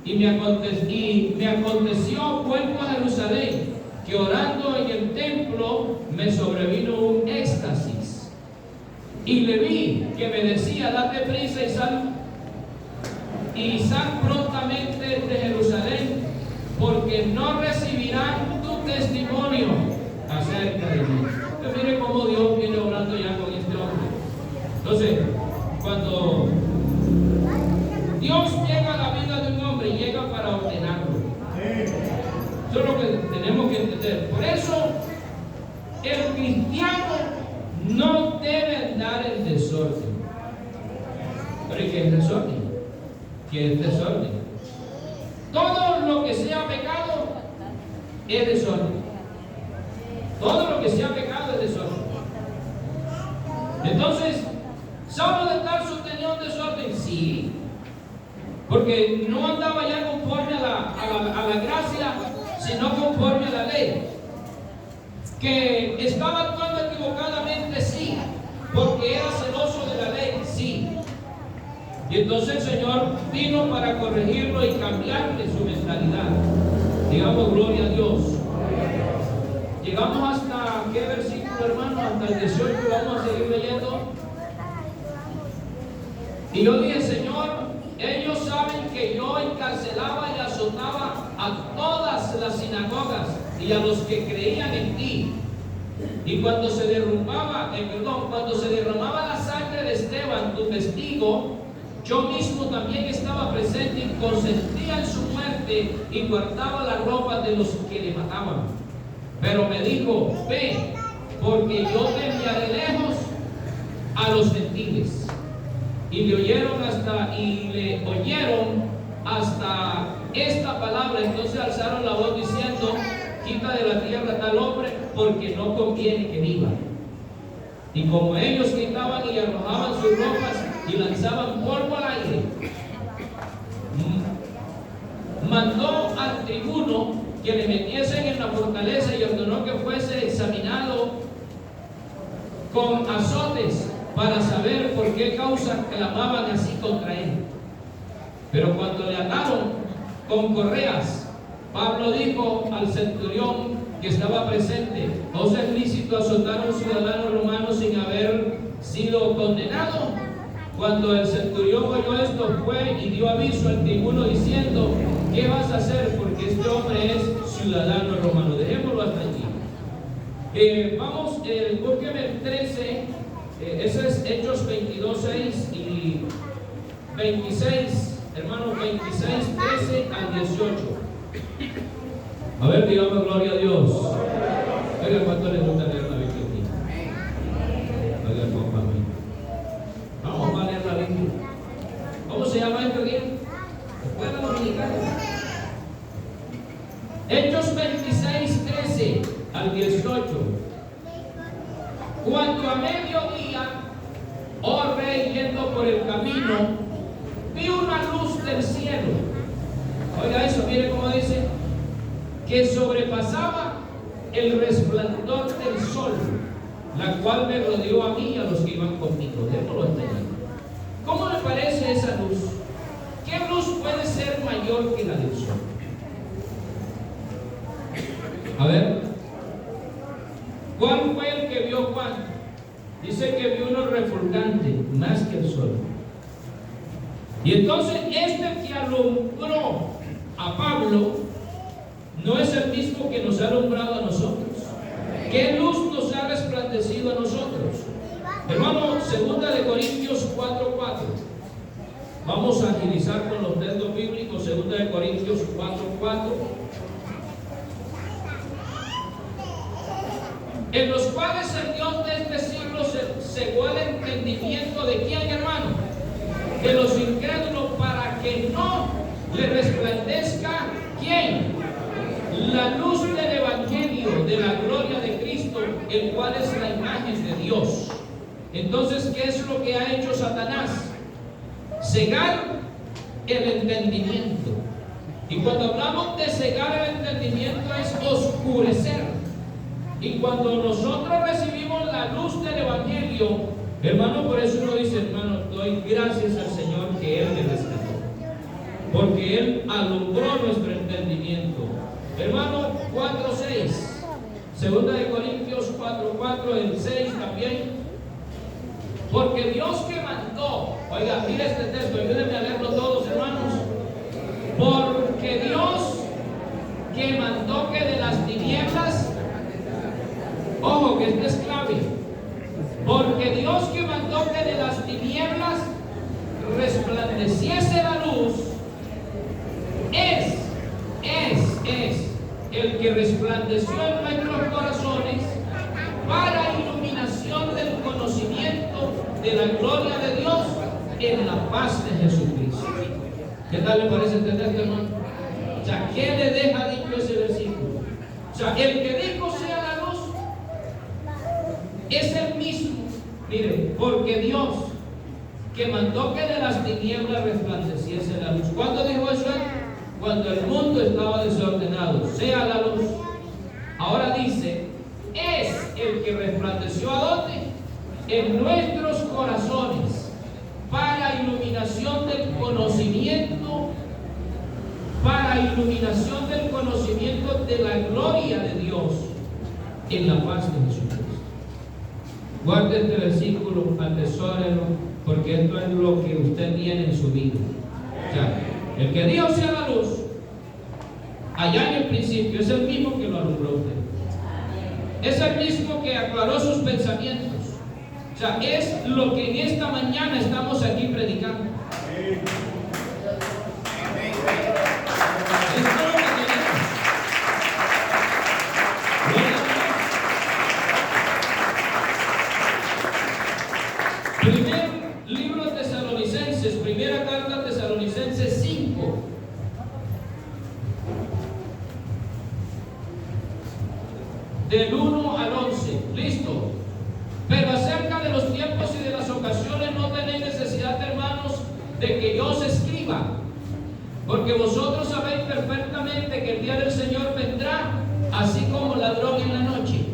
Y me aconteció, vuelto a Jerusalén, que orando en el templo me sobrevino un éxtasis. Y le vi que me decía, date prisa y sal prontamente de Jerusalén, porque no recibirán tu testimonio acerca de mí. Entonces, mire cómo Dios viene obrando ya con este hombre. Entonces, cuando Dios llega a la vida de un hombre, llega para ordenarlo. Eso es lo que tenemos que entender. Por eso, el cristiano no debe andar en desorden. ¿Pero qué es desorden? ¿Qué es desorden? Todo lo que sea pecado es desorden. Todo lo que sea pecado es desorden. Entonces, ¿Saulo de Tarso tenía un desorden? Sí. Porque no andaba ya conforme a la gracia, sino conforme a la ley. Que estaba actuando equivocadamente, sí. Porque era celoso de la ley, sí. Y entonces el Señor vino para corregirlo y cambiarle su mentalidad. Digamos, gloria a Dios. Llegamos hasta ¿qué versículo, hermano? Hasta el 18, vamos a seguir leyendo. Y yo dije, Señor, ellos saben que yo encarcelaba y azotaba a todas las sinagogas y a los que creían en ti. Y cuando se derramaba la sangre de Esteban, tu testigo, yo mismo también estaba presente y consentía en su muerte y guardaba la ropa de los que le mataban. Pero me dijo, ve, porque yo te enviaré lejos a los gentiles. Y le oyeron hasta esta palabra. Entonces alzaron la voz diciendo, quita de la tierra tal hombre, porque no conviene que viva. Y como ellos quitaban y arrojaban sus ropas y lanzaban polvo al aire, mandó al tribuno que le metiesen en la fortaleza y ordenó que fuese examinado con azotes para saber por qué causa clamaban así contra él. Pero cuando le ataron con correas, Pablo dijo al centurión que estaba presente, ¿os es lícito azotar a un ciudadano romano sin haber sido condenado? Cuando el centurión oyó esto, fue y dio aviso al tribuno diciendo, ¿qué vas a hacer? Porque este hombre es ciudadano romano. Dejémoslo hasta allí. Vamos, búsqueme el 13, ese es Hechos 22:6 y 26, hermanos, 26:13 al 18. A ver, digamos gloria a Dios. Oiga, ¿cuánto les gusta leer la Biblia aquí? Oiga, compa, vamos a leer la Biblia. ¿Cómo se llama esto aquí? Escuela Dominicana. Hechos 26:13 al 18. Cuando a mediodía, oh rey, yendo por el camino, vi una luz del cielo. Oiga eso, mire cómo dice, que sobrepasaba el resplandor del sol, la cual me rodeó a mí y a los que iban conmigo. Déjalo entender. ¿Cómo le parece esa luz? ¿Qué luz puede ser mayor que la del sol? A ver, ¿cuál fue el que vio Juan? Dice que vio uno refulgante, más que el sol. Y entonces este que alumbró a Pablo no es el mismo que nos ha alumbrado a nosotros. ¿Qué luz nos ha resplandecido a nosotros? Hermano, 2 de Corintios 4:4. Vamos a agilizar con los textos bíblicos. 2 de Corintios 4:4. En los cuales el Dios de este siglo cegó el entendimiento de quién, hermano, de los incrédulos, para que no le resplandezca quién, la luz del evangelio de la gloria de Cristo, el cual es la imagen de Dios. Entonces, ¿qué es lo que ha hecho Satanás? Cegar el entendimiento. Y cuando hablamos de cegar el entendimiento es oscurecer. Y cuando nosotros recibimos la luz del evangelio, hermano, por eso uno dice, hermano, doy gracias al Señor que Él me rescató, porque Él alumbró nuestro entendimiento. Hermano, 4:6, 2 de Corintios 4:4, el 6 también. Porque Dios que mandó, oiga, mira este texto, ayúdenme a leerlo todos, hermanos. Porque Dios que mandó que de las tinieblas, ojo que esto es clave, porque Dios que mandó que de las tinieblas resplandeciese la luz, es el que resplandeció en nuestros corazones para iluminación del conocimiento de la gloria de Dios en la paz de Jesucristo. ¿Qué tal le parece este texto, hermano? O sea, ¿qué le deja dicho ese versículo? O sea, el que dijo sea la luz es el mismo, mire, porque Dios que mandó que de las tinieblas resplandeciese la luz. ¿Cuándo dijo eso? Cuando el mundo estaba desordenado, sea la luz. Ahora dice, es el que resplandeció ¿a dónde? En nuestros corazones, para iluminación del conocimiento, de la gloria de Dios en la paz de Jesucristo. Guarde este versículo, atesórelo, porque esto es lo que usted tiene en su vida. O sea, el que Dios sea la luz, allá en el principio, es el mismo que lo alumbró usted. Es el mismo que aclaró sus pensamientos. O sea, es lo que en esta mañana estamos aquí predicando. Es todo lo que tenemos. Primer libro de Tesalonicenses, primera carta de Tesalonicenses 5. Del 1 al 11. ¿Listo? Pero acerca de los tiempos y de las ocasiones no tenéis necesidad, hermanos, de que yo os escriba, porque vosotros sabéis perfectamente que el día del Señor vendrá así como ladrón en la noche.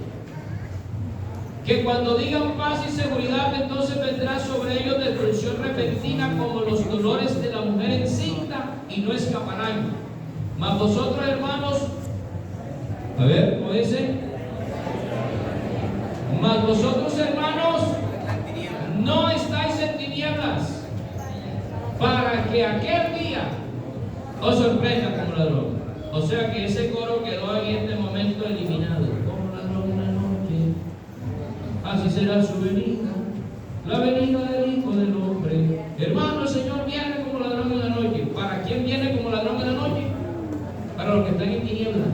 Que cuando digan paz y seguridad, entonces vendrá sobre ellos destrucción repentina como los dolores de la mujer encinta, y no escaparán. Mas vosotros, hermanos, a ver, ¿cómo dice? Mas vosotros, hermanos, no estáis en tinieblas, para que aquel día os sorprenda como ladrón. O sea que ese coro quedó en este momento eliminado. Como ladrón en la noche. anunciar su venida, la venida del Hijo del Hombre. Hermano, el Señor viene como ladrón en la noche. ¿Para quién viene como ladrón en la noche? Para los que están en tinieblas.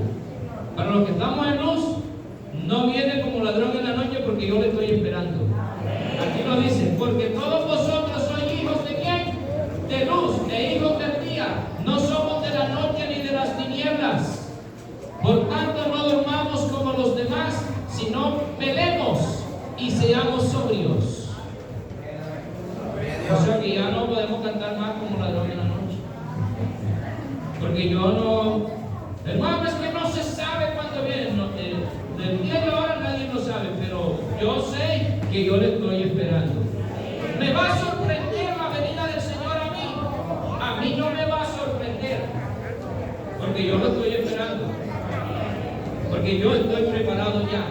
Para los que estamos en luz, no viene como ladrón en la noche, porque yo le estoy esperando. Aquí lo dice: porque todos vosotros sois hijos de ¿quién? De luz, e hijos del día. No somos de la noche ni de las tinieblas. Por tanto, no durmamos como los demás, sino velemos y seamos sobrios. O sea que ya no podemos cantar más como ladrón en la noche. Porque yo no... Hermano, es que no se sabe cuándo viene. No, del día de ahora nadie lo sabe, pero yo sé que yo le estoy esperando. ¿Me va a sorprender la venida del Señor a mí? A mí no me va a sorprender, porque yo lo estoy esperando. Porque yo estoy preparado ya.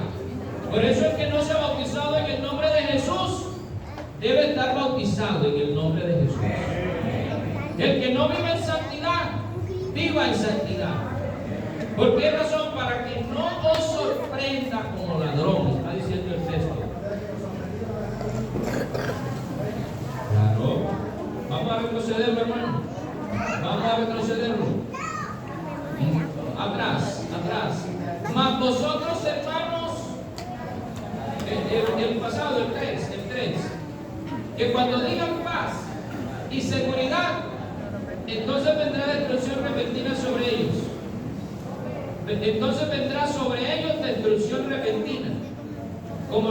Por eso el que no se ha bautizado en el nombre de Jesús debe estar bautizado en el nombre de Jesús. El que no vive en santidad, viva en santidad. ¿Por qué razón? Para que no os sorprenda como ladrón, está diciendo el texto. Claro. Vamos a retrocederlo, hermano. Vamos a retrocederlo. Atrás, atrás. Mas vosotros, hermanos, el pasado, el 3, que cuando digan paz y seguridad, entonces vendrá destrucción repentina sobre ellos. Entonces vendrá sobre ellos destrucción repentina, como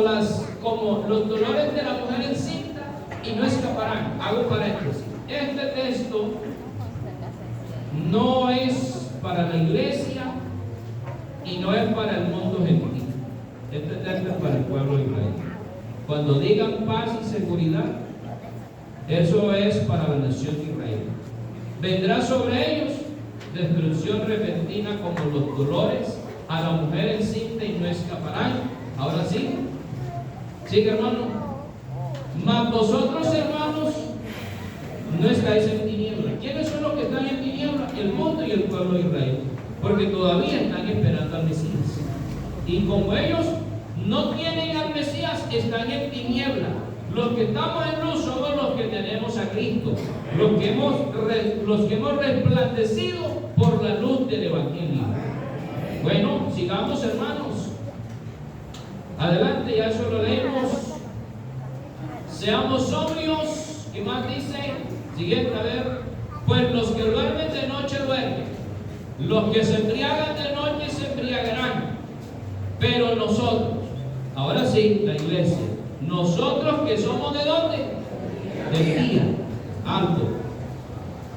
los dolores de la mujer encinta, y no escaparán. Hago paréntesis. Este texto no es para la iglesia y no es para el mundo gentil. Este texto es para el pueblo de Israel. Cuando digan paz y seguridad, eso es para la nación de Israel. Vendrá sobre ellos destrucción repentina como los dolores a la mujer encinta, y no escaparán. Ahora sí, sigue, hermano. Mas vosotros, hermanos, no estáis en tinieblas. ¿Quiénes son los que están en tinieblas? El mundo y el pueblo de Israel, porque todavía están esperando al Mesías. Y como ellos no tienen al Mesías, están en tinieblas. Los que estamos en luz somos los que tenemos a Cristo, los que hemos resplandecido por la luz del Evangelio. Bueno, sigamos, hermanos. Adelante, ya eso lo leemos. Seamos sobrios. ¿Qué más dice? Siguiente, a ver. Pues los que duermen de noche duermen, los que se embriagan de noche se embriagarán. Pero nosotros, ahora sí, la iglesia, nosotros que somos ¿de dónde? Del día, alto.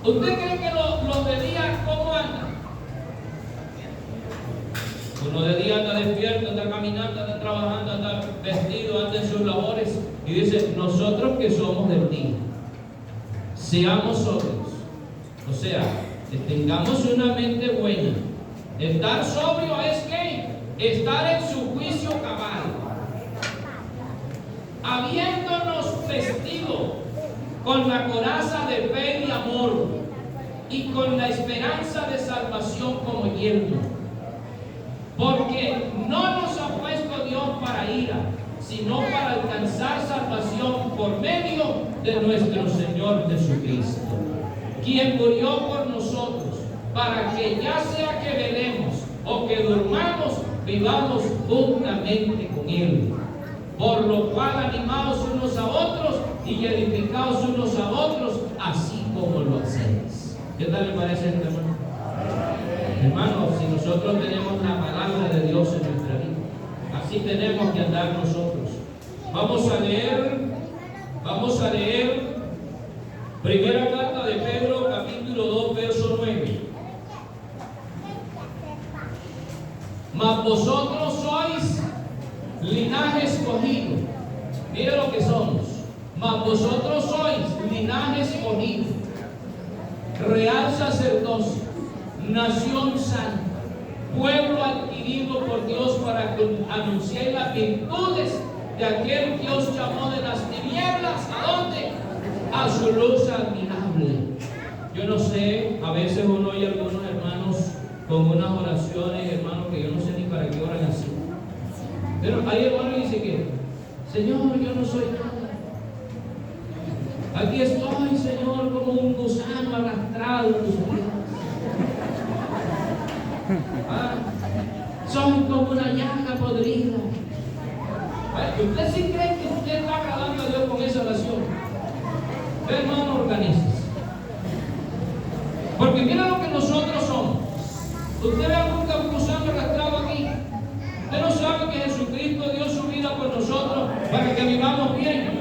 ¿Usted cree que los de día cómo andan? Uno de día anda despierto, anda caminando, anda trabajando, anda vestido, anda en sus labores. Y dice, nosotros que somos del día, seamos sobrios. O sea, que tengamos una mente buena. Estar sobrio es ¿qué? Estar en su juicio cabal, habiéndonos vestido con la coraza de fe y amor, y con la esperanza de salvación como yelmo. Porque no nos ha puesto Dios para ira, sino para alcanzar salvación por medio de nuestro Señor Jesucristo, quien murió por nosotros, para que ya sea que velemos o que durmamos, vivamos juntamente con Él. Por lo cual animaos unos a otros y edificaos unos a otros, así como lo hacéis. ¿Qué tal le parece este hermano? Hermanos, si nosotros tenemos la palabra de Dios en nuestra vida, así tenemos que andar nosotros. Vamos a leer primera carta de Pedro, capítulo 2, verso 9. Mas vosotros sois linaje escogido. Mira lo que somos. Mas vosotros sois linaje escogido, real sacerdocio, nación santa, pueblo adquirido por Dios, para que anunciéis las virtudes de aquel que os llamó de las tinieblas, ¿a dónde? A su luz admirable. Yo no sé, a veces uno oye a algunos hermanos con unas oraciones, hermanos, que yo no sé ni para qué oran así. Pero hay hermanos que dicen que Señor, yo no soy nada. Aquí estoy, Señor, como un gusano arrastrado en tus vidas. Soy como una llaga podrida. ¿Usted sí cree que usted está agradando a Dios con esa oración? Hermano, organícese. Porque mira lo que nosotros somos. Usted ve algún gusano arrastrado aquí. Usted no sabe que Jesucristo dio su vida por nosotros para que vivamos bien.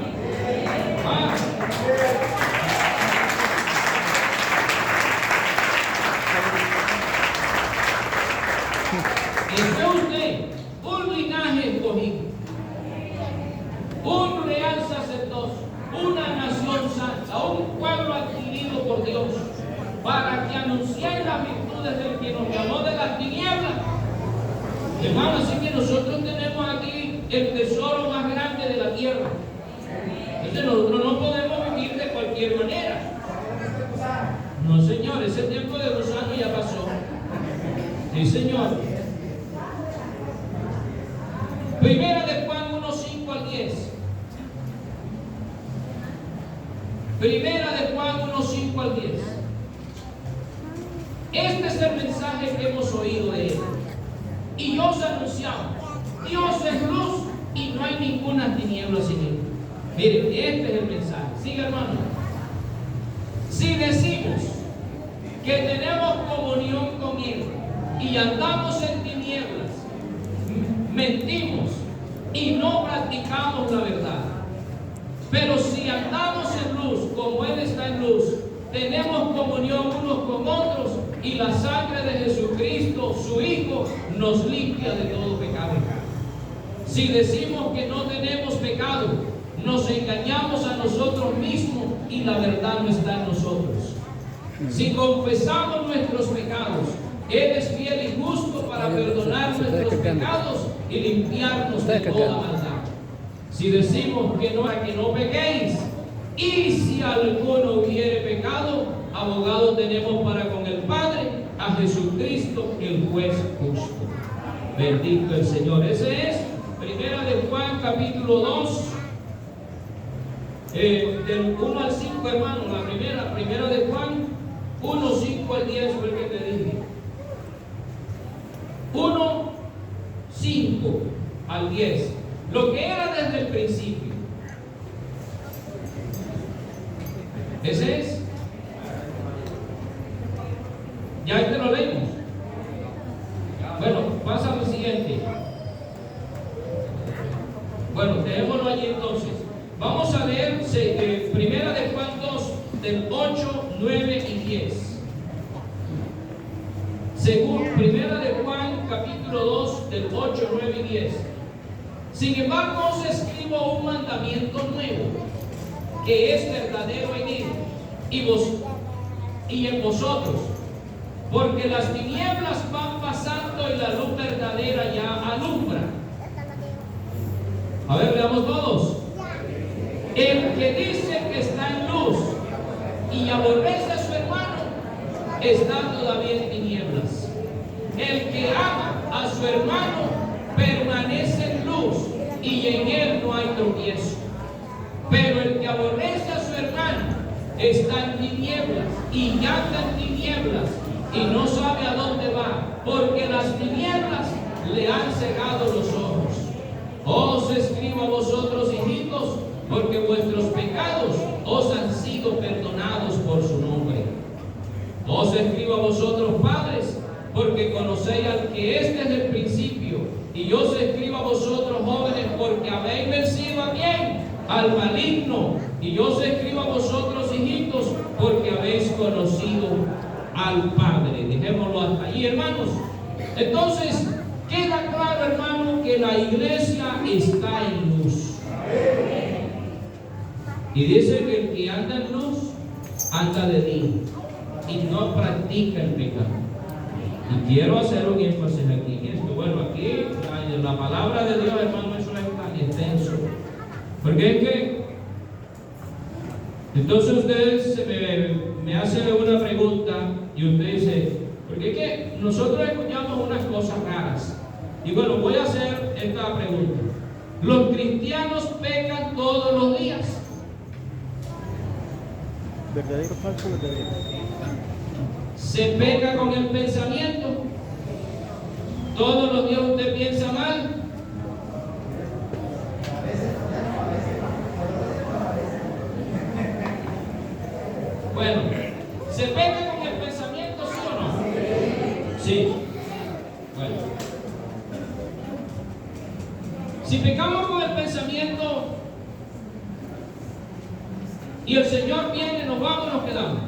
Es usted un linaje escogido, un real sacerdocio, una nación santa, un pueblo adquirido por Dios, para que anunciéis las virtudes del que nos llamó de las tinieblas. Hermano, así que nosotros tenemos aquí el tesoro más grande de la tierra. Entonces nosotros no podemos vivir de cualquier manera. No, Señor, ese tiempo de 2 años ya pasó. Sí, Señor. Primera de Juan 1, 5 al 10. Primera de Juan 1, 5 al 10. Este es el mensaje que hemos oído de él. Y os anunciamos: Dios es luz y no hay ninguna tiniebla sin él. Miren, este es el mensaje. Siga, hermano. Si decimos que tenemos comunión con él y andamos en tinieblas, mentimos y no practicamos la verdad. Pero si andamos en luz, como él está en luz, tenemos comunión unos con otros, y la sangre de Jesucristo, su Hijo, nos limpia de todo pecado. Si decimos que no tenemos pecado, nos engañamos a nosotros mismos y la verdad no está en nosotros. Si confesamos nuestros pecados, Él es fiel y justo para perdonar nuestros pecados y limpiarnos de toda maldad. Si decimos que no pequéis, y si alguno hubiere pecado, abogado tenemos para con el Padre, a Jesucristo, el juez justo. Bendito el Señor. Ese es Primera de Juan, capítulo 2, del 1 al 5, hermano. La primera de Juan, 1, 5 al 10 fue el que te dije. 1, 5 al 10. Lo que era desde el principio. Ese es. Ya este lo leímos. Bueno, pasa al siguiente. Bueno, dejémoslo allí entonces. Vamos a leer Primera de Juan 2, del 8, 9 y 10. Según Primera de Juan, capítulo 2, del 8, 9 y 10. Sin embargo, os escribo un mandamiento nuevo, que es verdadero en él y en vosotros, porque las tinieblas van pasando y la luz verdadera ya alumbra. A ver, veamos todos. El que dice que está en luz y aborrece a su hermano, está todavía en tinieblas. El que ama a su hermano permanece en luz y en él no hay tropiezo. Pero el que aborrece a su hermano está en tinieblas y anda en tinieblas y no sabe a dónde va, porque las tinieblas le han cegado los ojos. Os escribo a vosotros, hijitos, porque vuestros pecados os han sido perdonados por su nombre. Os escribo a vosotros, padres, porque conocéis al que es desde el principio. Y yo os escribo a vosotros, jóvenes, porque habéis vencido a quién, al maligno. Y yo os escribo a vosotros, hijitos, porque habéis conocido al Padre. Dejémoslo hasta ahí, hermanos. Entonces, queda claro, hermano, que la iglesia está en luz. Y dice que el que anda en luz, anda de día y no practica el pecado. Y quiero hacer un énfasis aquí en esto. Bueno, aquí la palabra de Dios, hermano, eso es tan extenso. Porque es que entonces ustedes me hacen una pregunta y usted dice, porque es que nosotros escuchamos unas cosas raras. Y bueno, voy a hacer esta pregunta. Los cristianos pecan todos los días. ¿Verdadero o falso? Verdadero. Se peca con el pensamiento. Todos los días usted piensa mal. Bueno, ¿se peca con el pensamiento, sí o no? Sí. Bueno. Si pecamos con el pensamiento y el Señor viene, nos vamos, nos quedamos.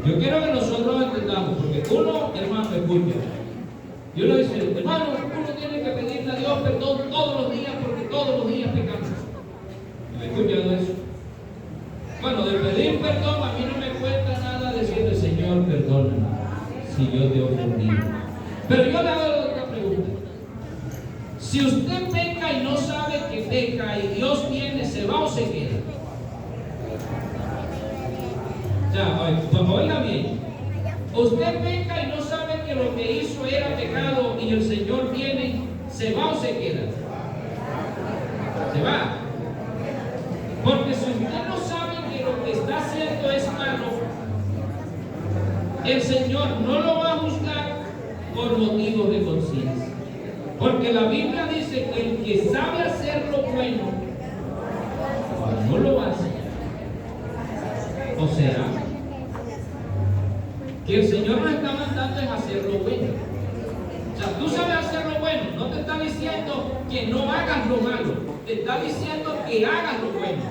Yo quiero que nosotros entendamos, porque uno, hermano, escucha. Y uno dice, hermano, uno tiene que pedirle a Dios perdón todos los días, porque todos los días pecamos. ¿Me escuchado eso? Bueno, de pedir perdón, a mí no me cuesta nada decirle, Señor, perdóname, si yo te he ofendido. Pero yo le hago otra pregunta. Si usted peca y no sabe que peca y Dios viene, ¿se va o se queda? Oiga bien, usted peca y no sabe que lo que hizo era pecado y el Señor viene, ¿se va o se queda? Se va. Porque si usted no sabe que lo que está haciendo es malo, el Señor no lo va a juzgar por motivos de conciencia. Porque la Biblia dice que el que sabe hacer lo bueno, no lo hace. O sea, que el Señor nos está mandando es hacer lo bueno. O sea, tú sabes hacer lo bueno, no te está diciendo que no hagas lo malo, te está diciendo que hagas lo bueno.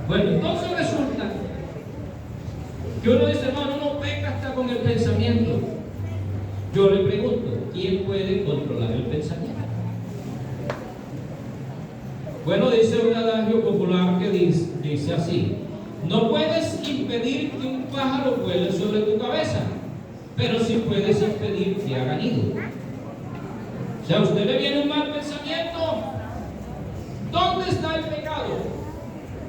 Bueno, entonces resulta que uno dice, hermano, uno peca hasta con el pensamiento. Yo le pregunto, ¿quién puede controlar el pensamiento? Bueno, dice un adagio popular que dice así: no puedes impedir que un pájaro vuele sobre tu cabeza, pero sí puedes impedir que haga nido. O sea, a usted le viene un mal pensamiento. ¿Dónde está el pecado?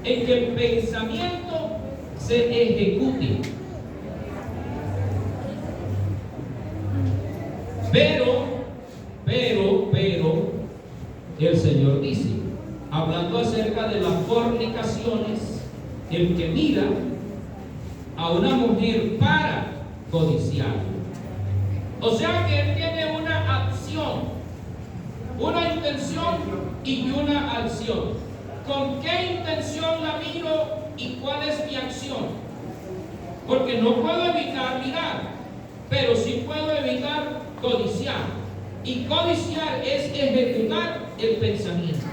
En que el pensamiento se ejecute. Pero, el Señor dice, hablando acerca de las fornicaciones, el que mira a una mujer para codiciar. O sea que él tiene una acción, una intención y una acción. ¿Con qué intención la miro y cuál es mi acción? Porque no puedo evitar mirar, pero sí puedo evitar codiciar. Y codiciar es ejecutar el pensamiento.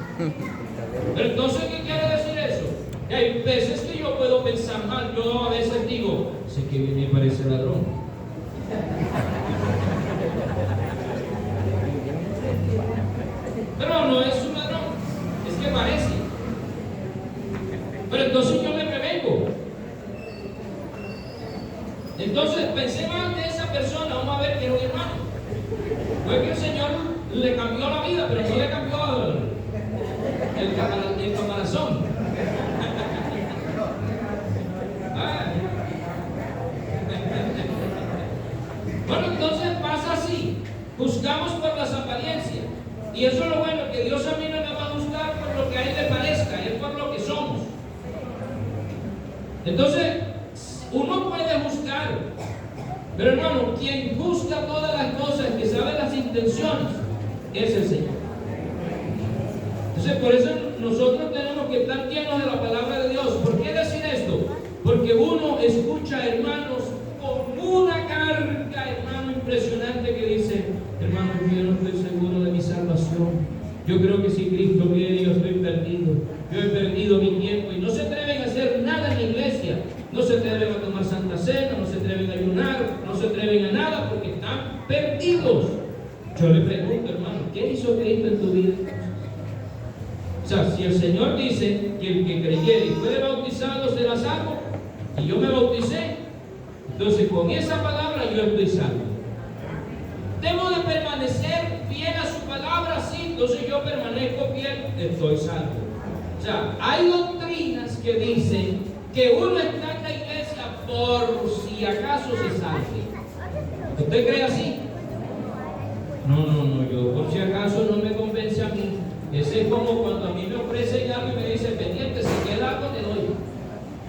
Pero entonces, ¿qué quiere decir eso? Que hay veces que yo puedo pensar mal. Yo a veces digo, sé que viene y parece ladrón. Pero no es un ladrón, es que parece. Pero entonces yo me prevengo. Entonces pensé mal de esa persona, vamos a ver que es un hermano. Fue que el Señor le cambió la vida, pero no le cambió el camarazón. Bueno, entonces pasa así. Juzgamos por las apariencias. Y eso es lo bueno, que Dios a mí no me va a juzgar por lo que a Él le parezca, es por lo que somos. Entonces, uno puede juzgar, pero hermano, quien juzga todas las cosas, que sabe las intenciones, es el Señor. Entonces, por eso nosotros tenemos que estar llenos de la palabra de Dios. ¿Por qué decir esto? Porque uno escucha, hermanos, con una carga, hermano, impresionante, que dice, hermano, yo no estoy seguro de mi salvación. Yo creo que si Cristo viene, yo estoy perdido. Yo he perdido mi tiempo. Y no se atreven a hacer nada en la iglesia. No se atreven a tomar Santa Cena, no se atreven a ayunar, no se atreven a nada porque están perdidos. Yo le pregunto, hermano, ¿qué hizo Cristo en tu vida? O sea, si el Señor dice que el que creyere y fuere bautizado será salvo, y yo me bauticé, entonces con esa palabra yo estoy salvo. Debo de permanecer fiel a su palabra sí, entonces yo permanezco fiel, estoy salvo. O sea, hay doctrinas que dicen que uno está en la iglesia por si acaso se salve. ¿Usted cree así? No, yo por si acaso no me convence a mí. Ese es como cuando a mí me ofrecen algo y me dicen, pendiente, si queda algo te doy.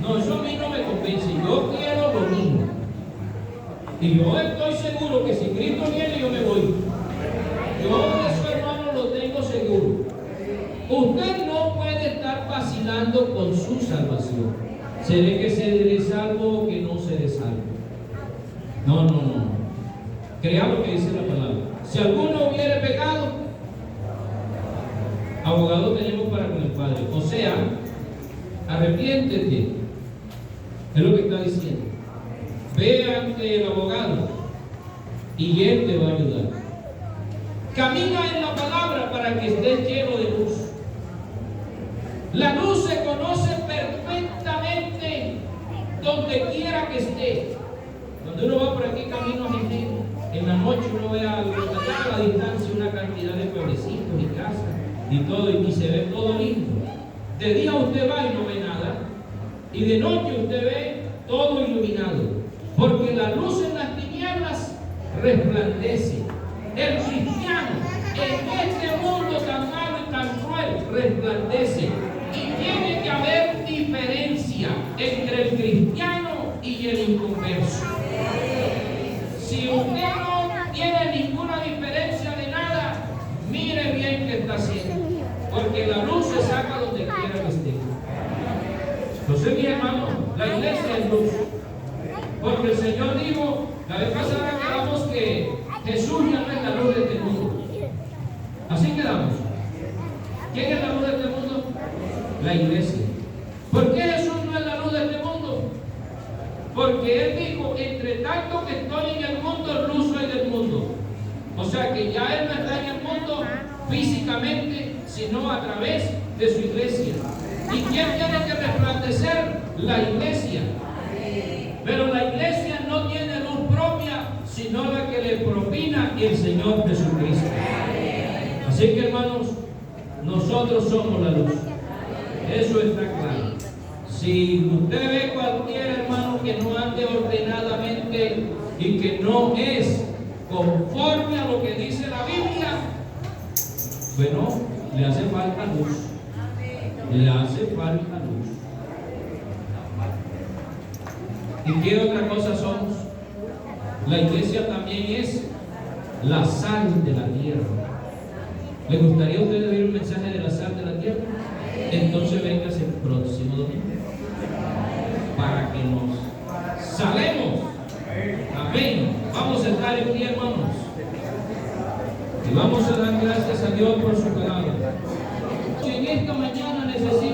No, eso a mí no me convence, yo quiero lo mismo. Y yo estoy seguro que si Cristo viene, yo me voy. Yo eso, hermano, lo tengo seguro. Usted no puede estar vacilando con su salvación. ¿Seré que seré salvo o que no seré salvo? No. Crea lo que dice la palabra. Si alguno hubiere pecado, abogado tenemos para con el Padre. O sea, arrepiéntete. Es lo que está diciendo. Ve ante el abogado y él te va a ayudar. Camina en la palabra para que estés lleno de luz. La luz se conoce perfectamente donde quiera que esté. Cuando uno va por aquí camino argentino, en la noche uno ve a la distancia una cantidad de pueblecitos y casas y todo, y se ve todo lindo. De día usted va y no ve nada, y de noche usted ve todo iluminado, porque la luz en las tinieblas resplandece. El cristiano en este mundo tan malo y tan cruel resplandece, y tiene que haber diferencia entre el cristiano y el inconverso. Si usted no tiene ninguna diferencia de nada, mire bien qué está haciendo, porque la luz se saca donde quiera que esté. Entonces, mi hermano, la iglesia es luz, porque el Señor dijo, la vez pasada quedamos que Jesús ya no es la luz de este mundo. Así quedamos. ¿Quién es la luz de este mundo? La iglesia. ¿Por qué Jesús no es la luz de este mundo? Porque Él dijo, entre tanto que estoy en el mundo, luz soy del mundo. O sea que ya Él no está en el mundo físicamente, sino a través de su iglesia. ¿Y quién tiene que resplandecer? La iglesia. Pero la iglesia no tiene luz propia, sino la que le propina el Señor Jesucristo. Así que, hermanos, nosotros somos la luz. Eso está claro. Si usted ve cualquier hermano que no ande ordenadamente y que no es conforme a lo que dice la Biblia, bueno, le hace falta luz. Le hace falta luz. ¿Y qué otra cosa somos? La iglesia también es la sal de la tierra. ¿Le gustaría a usted oír un mensaje de la sal de la tierra? Entonces véngase el próximo domingo para que nos salemos. Amén. Vamos a estar en pie, hermanos, y vamos a dar gracias a Dios por su palabra. Si en esta mañana necesita